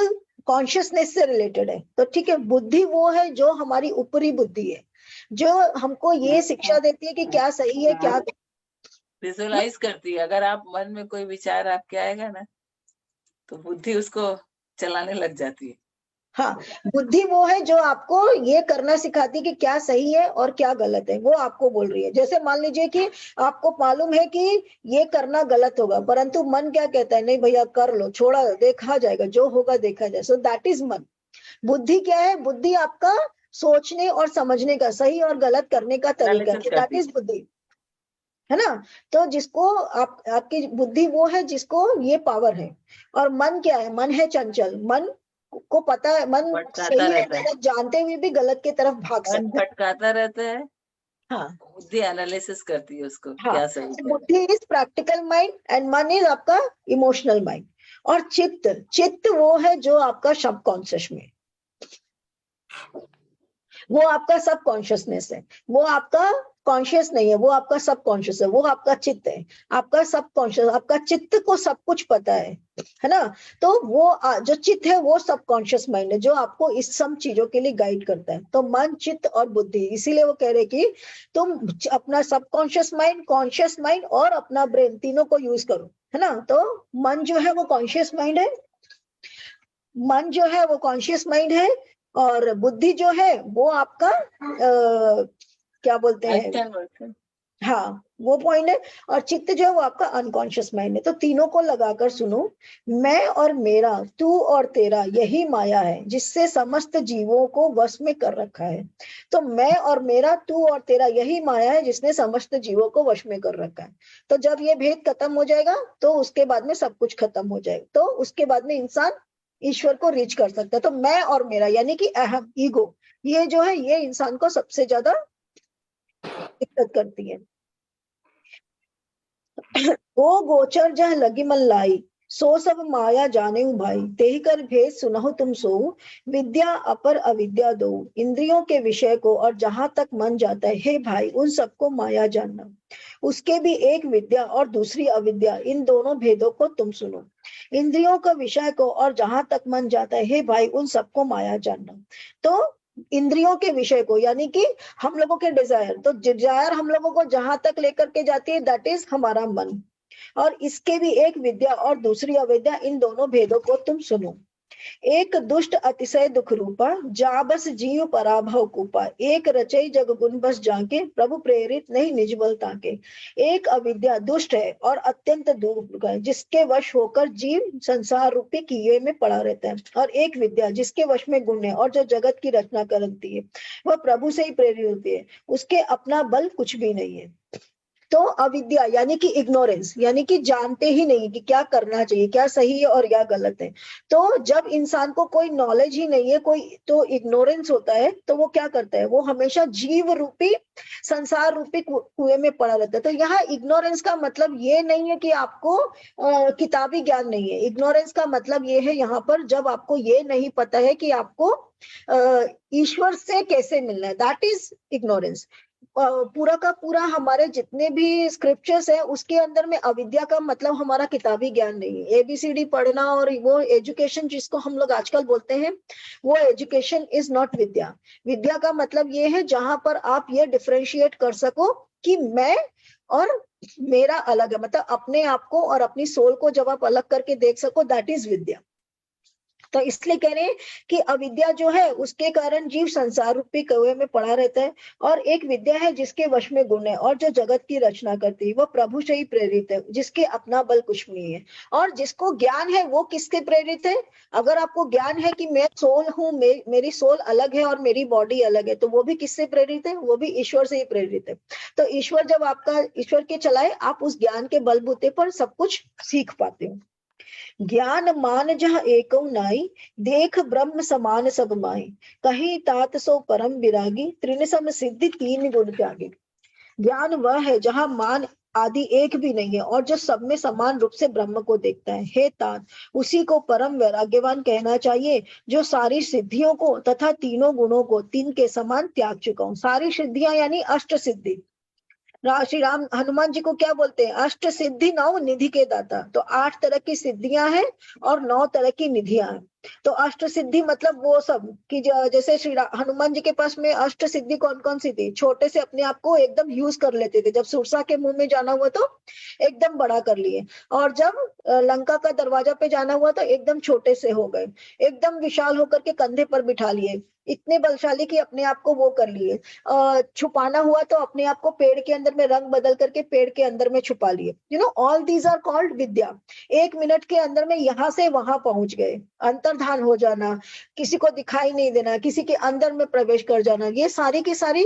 consciousness से रिलेटेड है। तो ठीक है, बुद्धि वो है जो हमारी ऊपरी बुद्धि है, जो हमको ये शिक्षा देती है कि क्या सही है क्या गलत। विजुअलाइज करती है। अगर आप मन में कोई विचार आपके आएगा ना, तो बुद्धि उसको चलाने लग जाती है। हाँ, बुद्धि वो है जो आपको ये करना सिखाती है कि क्या सही है और क्या गलत है, वो आपको बोल रही है। जैसे मान लीजिए कि आपको मालूम है कि ये करना गलत होगा, परंतु मन क्या कहता है, नहीं भैया कर लो, छोड़ा, देखा जाएगा, जो होगा देखा जाए। सो दैट इज मन। बुद्धि क्या है? बुद्धि आपका सोचने और समझने का, सही और गलत करने का तरीका है, दैट इज बुद्धि, है ना। तो जिसको आपकी बुद्धि वो है जिसको ये पावर है। और मन क्या है? मन है चंचल। मन को पता है, मन सही है गलत जानते हुए भी गलत की तरफ भाग सकता है, भटकाता रहता है। हाँ, बुद्धि एनालिसिस करती है उसको, हाँ। क्या सही है। बुद्धि इज प्रैक्टिकल माइंड एंड मन इज आपका इमोशनल माइंड। और चित्त वो है जो आपका सबकॉन्शियस में, वो आपका सब कॉन्शियसनेस है, वो आपका कॉन्शियस नहीं है, वो आपका सब कॉन्शियस है, वो आपका चित्त है। आपका सब कॉन्शियस, आपका चित्त को सब कुछ पता है ना। तो वो जो चित्त है वो सब कॉन्शियस माइंड है जो आपको इस सब चीजों के लिए गाइड करता है। तो मन, चित्त और बुद्धि, इसीलिए वो कह रहे कि तुम अपना सब कॉन्शियस माइंड, कॉन्शियस माइंड और अपना ब्रेन, तीनों को यूज करो, है ना। तो मन जो है वो कॉन्शियस माइंड है, मन जो है वो कॉन्शियस माइंड है, और बुद्धि जो है वो आपका क्या बोलते हैं, हाँ, वो पॉइंट है। और चित्त जो है वो आपका अनकॉन्शियस माइंड है। तो तीनों को लगाकर सुनो। मैं और मेरा, तू और तेरा, यही माया है जिससे समस्त जीवों को वश में कर रखा है। तो मैं और मेरा, तू और तेरा, यही माया है जिसने समस्त जीवों को वश में कर रखा है। तो जब ये भेद खत्म हो जाएगा तो उसके बाद में सब कुछ खत्म हो जाएगा। तो उसके बाद में इंसान ईश्वर को रीच कर सकता है। तो मैं और मेरा यानी कि अहम, ईगो, ये जो है ये इंसान को सबसे ज्यादा दिक्कत करती है। ओ गोचर जह लगी मन लाई, सो सब माया जाने भाई, तेहि कर भेद सुनहु तुम सो, विद्या अपर अविद्या दो। इंद्रियों के विषय को और जहां तक मन जाता है, हे भाई, उन सबको माया जानना। उसके भी एक विद्या और दूसरी अविद्या, इन दोनों भेदों को तुम सुनो। इंद्रियों का विषय को और जहां तक मन जाता है, हे भाई, उन सबको माया जानना। तो इंद्रियों के विषय को यानी कि हम लोगों के डिजायर, तो डिजायर हम लोगों को जहां तक लेकर के जाती है, दैट इज हमारा मन। और इसके भी एक विद्या और दूसरी अविद्या, इन दोनों भेदों को तुम सुनो। एक दुष्ट अतिशय दुख रूपा, जा बस जीव पराभव कूपा। एक रचई जग गुण बस जाके, प्रभु प्रेरित नहीं निज बल ताके। एक अविद्या दुष्ट है और अत्यंत दूर है, जिसके वश होकर जीव संसार रूपी कीड़े में पड़ा रहता है। और एक विद्या जिसके वश में गुण है और जो जगत की रचना करती है, वह प्रभु से ही प्रेरित होती है, उसके अपना बल कुछ भी नहीं है। तो अविद्या यानी कि इग्नोरेंस, यानी कि जानते ही नहीं कि क्या करना चाहिए, क्या सही है और क्या गलत है। तो जब इंसान को कोई नॉलेज ही नहीं है, कोई तो इग्नोरेंस होता है, तो वो क्या करता है, वो हमेशा जीव रूपी संसार रूपी कुएं में पड़ा रहता है। तो यहाँ इग्नोरेंस का मतलब ये नहीं है कि आपको किताबी ज्ञान नहीं है। इग्नोरेंस का मतलब ये है यहाँ पर जब आपको ये नहीं पता है कि आपको ईश्वर से कैसे मिलना है, दैट इज इग्नोरेंस। पूरा का पूरा हमारे जितने भी स्क्रिप्चर्स है उसके अंदर में अविद्या का मतलब हमारा किताबी ज्ञान नहीं है। ABCD पढ़ना और वो एजुकेशन जिसको हम लोग आजकल बोलते हैं, वो एजुकेशन इज नॉट विद्या। विद्या का मतलब ये है जहां पर आप ये डिफरेंशिएट कर सको कि मैं और मेरा अलग है, मतलब अपने आप को और अपनी सोल को जब आप अलग करके देख सको, दैट इज विद्या। तो इसलिए कह रहे हैं कि अविद्या जो है उसके कारण जीव संसार रूपी कुएं में पड़ा रहता है। और एक विद्या है जिसके वश में गुण है और जो जगत की रचना करती है, वो प्रभु से ही प्रेरित है, जिसके अपना बल कुछ नहीं है। और जिसको ज्ञान है वो किससे प्रेरित है? अगर आपको ज्ञान है कि मैं सोल हूँ, मेरी सोल अलग है और मेरी बॉडी अलग है, तो वो भी किससे प्रेरित है? वो भी ईश्वर से ही प्रेरित है। तो ईश्वर जब आपका ईश्वर के चलाए, आप उस ज्ञान के बलबूते पर सब कुछ सीख पाते हो। ज्ञान मान जह एको नाई, देख ब्रह्म समान सब माई। कहीं तात सो परम विरागी, त्रिन सम सिद्धि तीन गुण त्यागी। ज्ञान वह है जहां मान आदि एक भी नहीं है और जो सब में समान रूप से ब्रह्म को देखता है। हे तात, उसी को परम वैराग्यवान कहना चाहिए जो सारी सिद्धियों को तथा तीनों गुणों को तीन के समान त्याग चुका हूं। सारी सिद्धियां यानी अष्ट सिद्धि। श्री राम हनुमान जी को क्या बोलते हैं? अष्ट सिद्धि नौ निधि के दाता। तो 8 तरह की सिद्धियां हैं और 9 तरह की निधियां हैं। तो अष्ट सिद्धि मतलब वो सब कि जैसे हनुमान जी के पास में अष्ट सिद्धि कौन कौन सी थी? छोटे से अपने आप को एकदम यूज कर लेते थे, जब सुरसा के मुंह में जाना हुआ तो एकदम बड़ा कर लिए, और जब लंका का दरवाजा पे जाना हुआ तो एकदम छोटे से हो गए, एकदम विशाल होकर के कंधे पर बिठा लिए, इतने बलशाली कि अपने आप को वो कर लिए। छुपाना हुआ तो अपने आप को पेड़ के अंदर में रंग बदल करके पेड़ के अंदर में छुपा लिए। You know all these are called vidya. 1 minute के अंदर में यहाँ से वहां पहुंच गए, अंतर्धान हो जाना, किसी को दिखाई नहीं देना, किसी के अंदर में प्रवेश कर जाना, ये सारी की सारी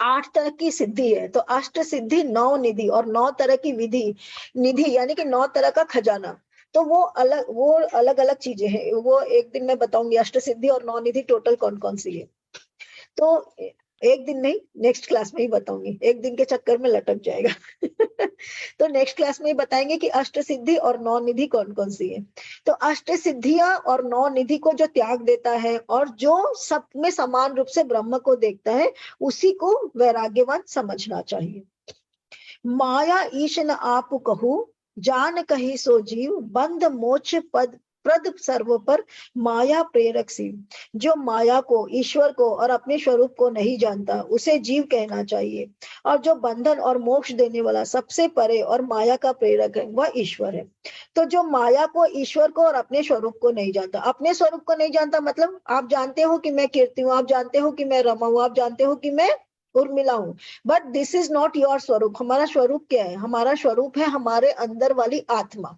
8 तरह की सिद्धि है। तो अष्ट सिद्धि 9 निधि, और 9 तरह की विधि, निधि यानी कि 9 तरह का खजाना। तो वो अलग अलग चीजें हैं, वो एक दिन मैं बताऊंगी अष्ट सिद्धि और 9 निधि टोटल कौन कौन सी है। तो एक दिन नहीं, नेक्स्ट क्लास में ही बताऊंगी, एक दिन के चक्कर में लटक जाएगा। तो नेक्स्ट क्लास में ही बताएंगे कि अष्ट सिद्धि और 9 निधि कौन कौन सी है। तो अष्ट सिद्धियां और 9 निधि को जो त्याग देता है और जो सब में समान रूप से ब्रह्म को देखता है, उसी को वैराग्यवान समझना चाहिए। माया ईश न आप कहू, जान कही सो जीव, बंध मोक्ष पद प्रद सर्व पर, माया प्रेरक शिव। जो माया को, ईश्वर को और अपने स्वरूप को नहीं जानता, उसे जीव कहना चाहिए, और जो बंधन और मोक्ष देने वाला सबसे परे और माया का प्रेरक है वह ईश्वर है। तो जो माया को, ईश्वर को और अपने स्वरूप को नहीं जानता, अपने स्वरूप को नहीं जानता मतलब आप जानते हो कि मैं कीर्ति हूँ, आप जानते हो कि मैं रमा हूँ, आप जानते हो कि मैं उर्मिला हूँ, but this is not your स्वरूप। हमारा स्वरूप क्या है? हमारा स्वरूप है हमारे अंदर वाली आत्मा,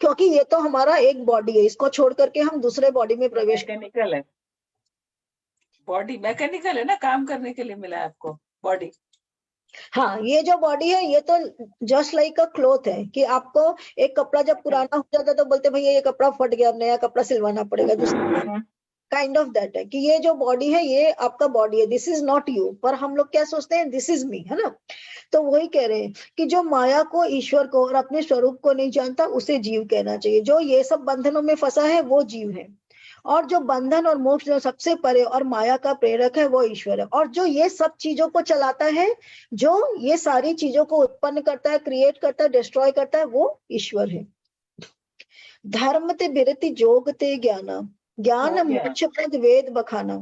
क्योंकि ये तो हमारा एक बॉडी है, इसको छोड़ करके हम दूसरे बॉडी में प्रवेश मैकेनिकल है, बॉडी मैकेनिकल है ना, काम करने के लिए मिला है आपको बॉडी। हाँ, ये जो बॉडी है ये तो जस्ट लाइक अ क्लोथ है, कि आपको एक कपड़ा जब पुराना हो जाता है तो बोलते भैया ये कपड़ा फट गया, अब नया कपड़ा सिलवाना पड़ेगा, दूसरा काइंड ऑफ दैट है कि ये जो बॉडी है ये आपका बॉडी है, दिस इज नॉट यू। पर हम लोग क्या सोचते हैं? दिस इज मी, है ना। तो वही कह रहे हैं कि जो माया को, ईश्वर को और अपने स्वरूप को नहीं जानता, उसे जीव कहना चाहिए। जो ये सब बंधनों में फंसा है वो जीव है, और जो बंधन और मोक्ष जो सबसे परे और माया का प्रेरक है वो ईश्वर है। और जो ये सब चीजों को चलाता है, जो ये सारी चीजों को उत्पन्न करता है, क्रिएट करता है, डिस्ट्रॉय करता है, वो ईश्वर है। धर्म ते बिरति जोग ते ज्ञान, ज्ञान मोक्ष पद वेद बखाना।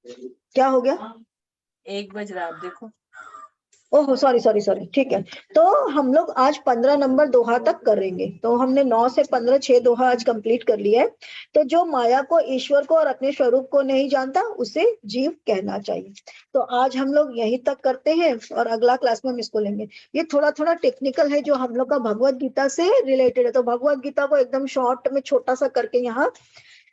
क्या हो गया? 1 बज रहा, आप देखो। ओह सॉरी, ठीक है। तो हम लोग आज 15 नंबर दोहा तक करेंगे। तो हमने 9 से 15 6 दोहा आज कंप्लीट कर लिया है। तो जो माया को, ईश्वर को और अपने स्वरूप को नहीं जानता, उसे जीव कहना चाहिए। तो आज हम लोग यहीं तक करते हैं और अगला क्लास में हम इसको लेंगे। ये थोड़ा थोड़ा टेक्निकल है जो हम लोग का भगवत गीता से रिलेटेड है। तो भगवत गीता को एकदम शॉर्ट में छोटा सा करके यहाँ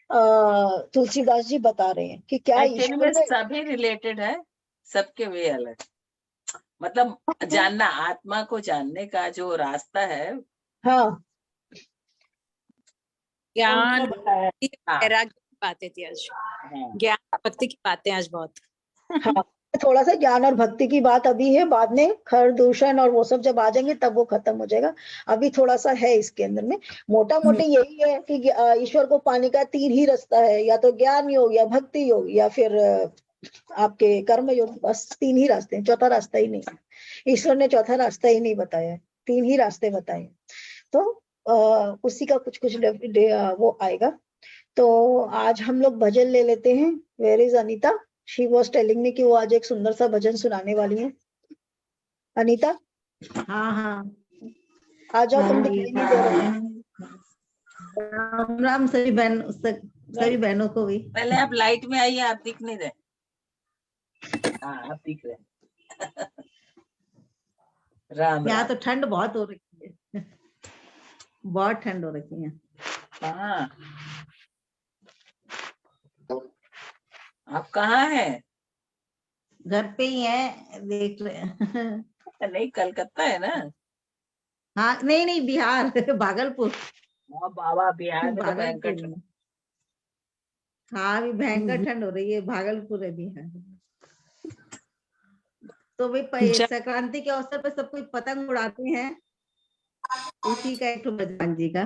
तुलसीदास जी बता रहे हैं कि क्या एक्चुअली में ईश्वर सभी रिलेटेड है, सबके वे अलग। मतलब जानना, आत्मा को जानने का जो रास्ता है, हाँ, ज्ञान बताया। वैराग्य की बातें थी आज, ज्ञान भक्ति की बातें आज बहुत। हाँ, थोड़ा सा ज्ञान और भक्ति की बात अभी है, बाद में खर दूषण और वो सब जब आ जाएंगे तब वो खत्म हो जाएगा। अभी थोड़ा सा है इसके अंदर में। मोटा मोटी यही है कि ईश्वर को पाने का 3 ही रास्ता है, या तो ज्ञान योग, या भक्ति योग, या फिर आपके कर्म योग। बस 3 ही रास्ते हैं, चौथा रास्ता ही नहीं है। ईश्वर ने चौथा रास्ता ही नहीं बताया, 3 ही रास्ते बताए। तो उसी का कुछ कुछ वो आएगा। तो आज हम लोग भजन ले लेते हैं। Where is Anita? She was telling me कि वो आज एक सुंदर सा भजन सुनाने वाली है। अनीता, हाँ हाँ, आ जाओ, तुम दिखाई नहीं दे रहे। राम राम सभी बहनों को भी। पहले आप लाइट में आइए, आप दिख नहीं रहे। हाँ, आप दिख रहे। राम यहाँ राम। तो ठंड बहुत हो रही है, बहुत ठंड हो रही है। हाँ, आप कहाँ हैं? घर पे ही है, देख रहे हैं। नहीं, कलकत्ता है ना? हाँ, नहीं बिहार, भागलपुर। हाँ बाबा, बिहार में तो भयंकर भागलपुर ठंड। में। हाँ, अभी भयंकर ठंड हो रही है, भागलपुर है बिहार। तो भाई संक्रांति के अवसर पर सब कोई पतंग उड़ाते हैं, उसी का एक ठो भगवान जी का।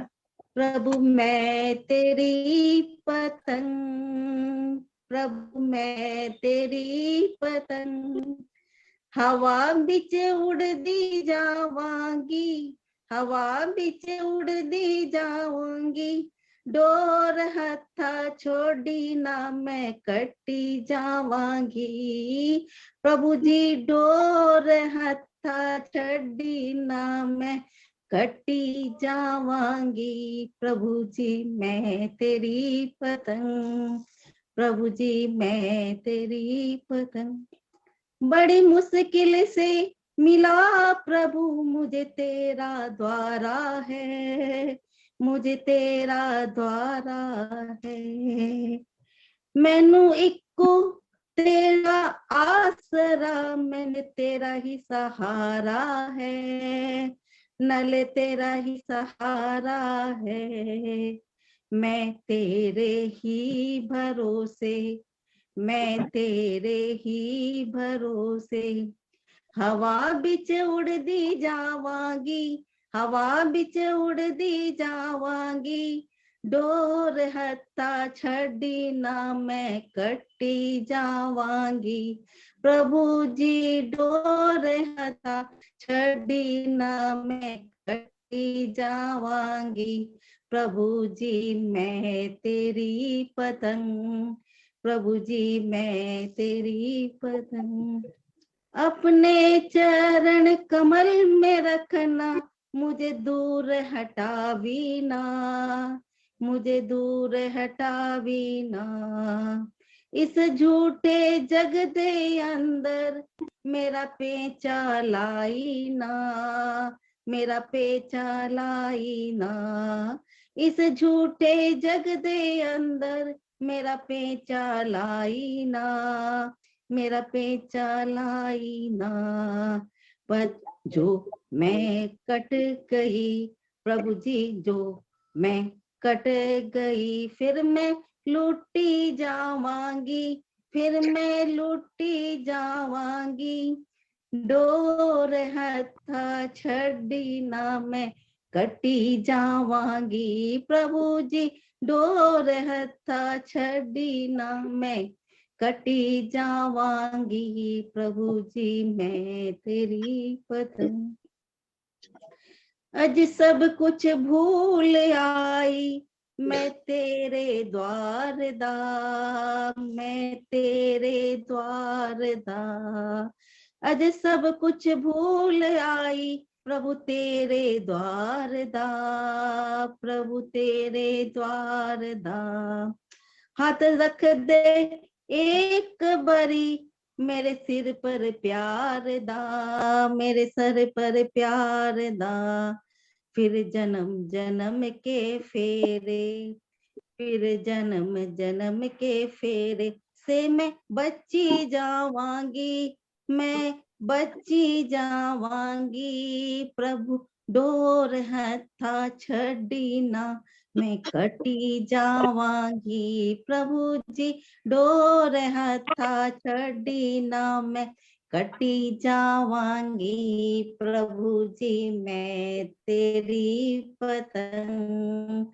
प्रभु मैं तेरी पतंग, प्रभु मैं तेरी पतंग, हवा बिच उड़दी जावांगी, हवा बिच उड़दी जाऊंगी, डोर हथा छोड़ी ना मैं कटी जावांगी। प्रभु जी डोर हथा छड़ी ना मैं कटी जावांगी। प्रभु जी मैं तेरी पतंग, प्रभु जी मैं तेरी पतंग। बड़ी मुश्किल से मिला प्रभु मुझे तेरा द्वारा है, मुझे तेरा द्वारा है। मैनू इको तेरा आसरा, मैंने तेरा ही सहारा है, नले तेरा ही सहारा है। मैं तेरे ही भरोसे, मैं तेरे ही भरोसे, हवा बिच उड़दी जावांगी, हवा बिच उड़दी जावांगी। डोर हथा छड़ी ना मैं कटी जावांगी। प्रभु जी डोर हथा छड़ी ना मैं कटी जावांगी। प्रभु जी मैं तेरी पतंग, प्रभु जी मैं तेरी पतंग। अपने चरण कमल में रखना, मुझे दूर हटावी ना, मुझे दूर हटावी ना। इस झूठे जग दे अंदर मेरा पेचा लाई ना, मेरा पेचा लाई ना। इस झूठे जग दे अंदर मेरा पेचा लाई ना, मेरा पेचा लाई ना। पर जो मैं कट गई, प्रभु जी जो मैं कट गई, फिर मैं लूटी जावांगी, फिर मैं लूटी जावांगी। डोर हथा छड़ी ना मैं कटी जावांगी। प्रभु जी डोर हथा छड़ी ना मैं कटी जावांगी। प्रभु जी मैं तेरी पतंग। अज सब कुछ भूल आई, मैं तेरे द्वार दा, मैं तेरे द्वार दा। अज सब कुछ भूल आई, प्रभु तेरे द्वार दा, प्रभु तेरे द्वार दा। हाथ रख दे एक बारी मेरे सिर पर प्यार दा, मेरे सर पर प्यार दा। फिर जन्म जन्म के फेरे, फिर जन्म जन्म के फेरे से मैं बची जावांगी, मैं बची जावांगी। प्रभु डोर हथा छड़ी ना मैं कटी जावांगी। प्रभु जी डोर हथा छड़ी ना मैं कटी जावांगी। प्रभु जी मैं तेरी पतंग,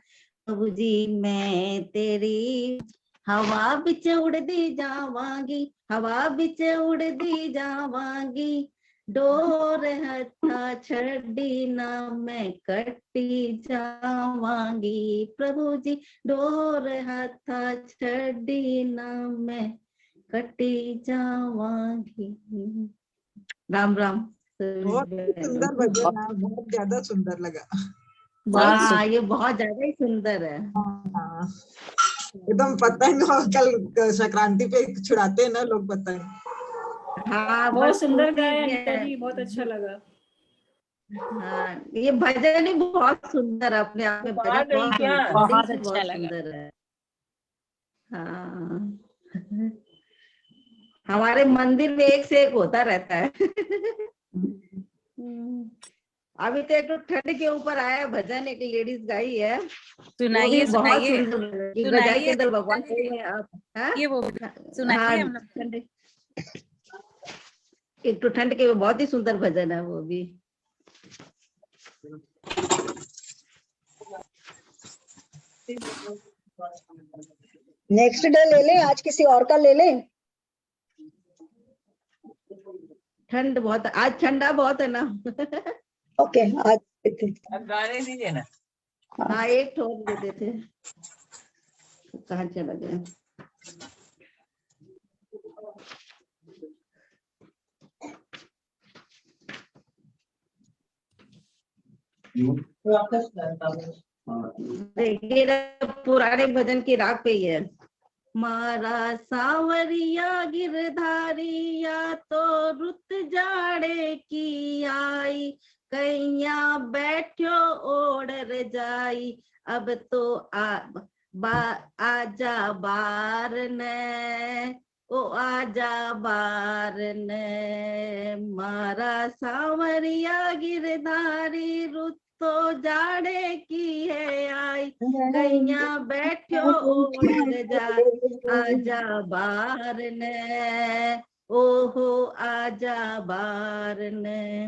प्रभु जी मैं तेरी। हवा बिच उड़दी जावांगी, हवा बिच उड़दी जावांगी। डोर हथा छड़ी ना मैं कटी जावांगी। प्रभु जी डोर हथा छड़ी ना मैं कटी जावांगी। राम राम। बहुत सुंदर भजन है, बहुत ज्यादा सुंदर लगा। हाँ ये बहुत ज्यादा ही सुंदर है। हाँ, एकदम पतंग। और कल संक्रांति पे छुड़ाते हैं ना लोग पतंग। हाँ बहुत सुंदर गाया अनीता जी, बहुत अच्छा लगा। हाँ ये भजन ही बहुत सुंदर है, अपने आप में भजन बहुत सुंदर, बहुत अच्छा लगा। सुंदर है। हाँ हमारे मंदिर में एक से एक होता रहता है। अभी तो एक तो ठंड के ऊपर आया भजन, एक लेडीज गाई है, वो भी बहुत सुंदर। गजाई के अंदर भगवान ये वो सुनाइए हम लोग। एक तो ठंड के बहुत ही सुंदर भजन है वो भी। नेक्स्ट डे ले लें, आज किसी और का ले लें। ठंड बहुत, आज ठंडा बहुत है ना। ओके आज अब गाने दीजिए ना। हाँ एक ठोक देते थे, कहाँ चला गया। देखिए पुराने भजन की राग पे ही है। मारा सांवरिया गिरधारिया तो रुत जाड़े की आई, कैया बैठो ओढ़ जाई, अब तो आजा बार ने, ओ आजा बार ने। मारा सांवरिया गिरधारी रुत तो जाड़े की है आई, कैया बैठो ओढ़ जाए, आजा बार ने, ओहो आजा बार ने।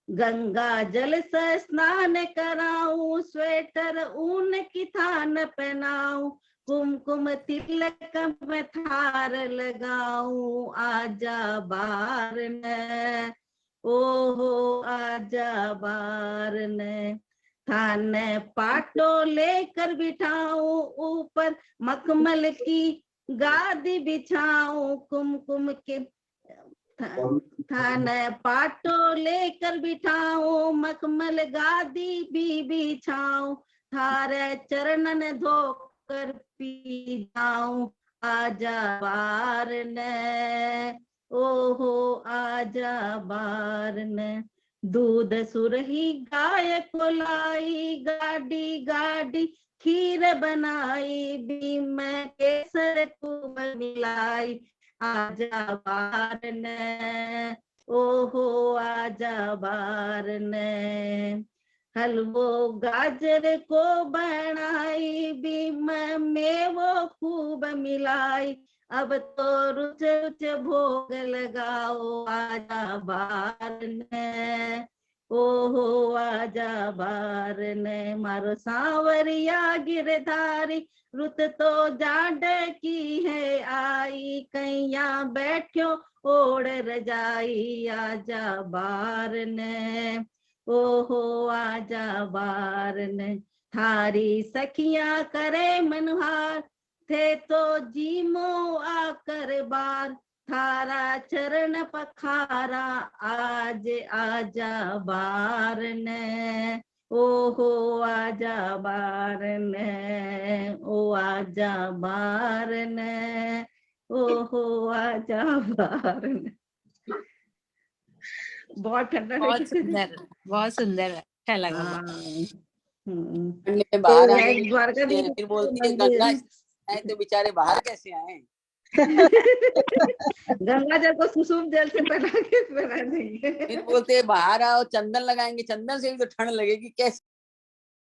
गंगा जल से स्नान कराऊं, स्वेटर ऊन की थान पहनाऊं, कुमकुम तिलक में थार लगाऊं, आजा बार ने, ओहो आजा बार ने। थान पाटो लेकर बिठाऊं, ऊपर मखमल की गादी बिछाऊं, कुमकुम के थान पाटो लेकर बिठाऊं, मखमल गादी भी बिछाऊं, थारे चरणन धोकर पी जाऊं, आजा बार ने, ओहो आजा बार ने। दूध सुरही गाय को लाई, गाड़ी गाड़ी खीर बनाई, भी मैं केसर खूब मिलाई, आजा बार ने, ओहो आजा बार ने। हलवो गाजर को बनाई, भी मैं मेवो खूब मिलाई, अब तो रुच रुच भोग लगाओ, आजा बार ने, ओहो आजा बार ने। मारो सांवरिया गिरधारी रुत तो जाड़े की है आई, कैया बैठो ओढ़ रजाई, आजा बार ने, ओहो आजा बार ने। थारी सखियां करे मनुहार, थे तो जीमो आकर बार, थारा चरण पखारा, आज आजा बार ने, ओहो आजा बार ने, ओ आजा बार ने, ओहो आजा बार ने। बहुत ठंडा बहुत सुंदर, बहुत सुंदर, अच्छा लगा। बाहर आने तो द्वारकाधीश फिर बोलती है गंगा आए तो बेचारे बाहर कैसे आए। गंगा जल को सुसुम जल से पहना देंगे। फिर बोलते हैं बाहर आओ चंदन लगाएंगे, चंदन से भी तो ठंड लगेगी कैसे।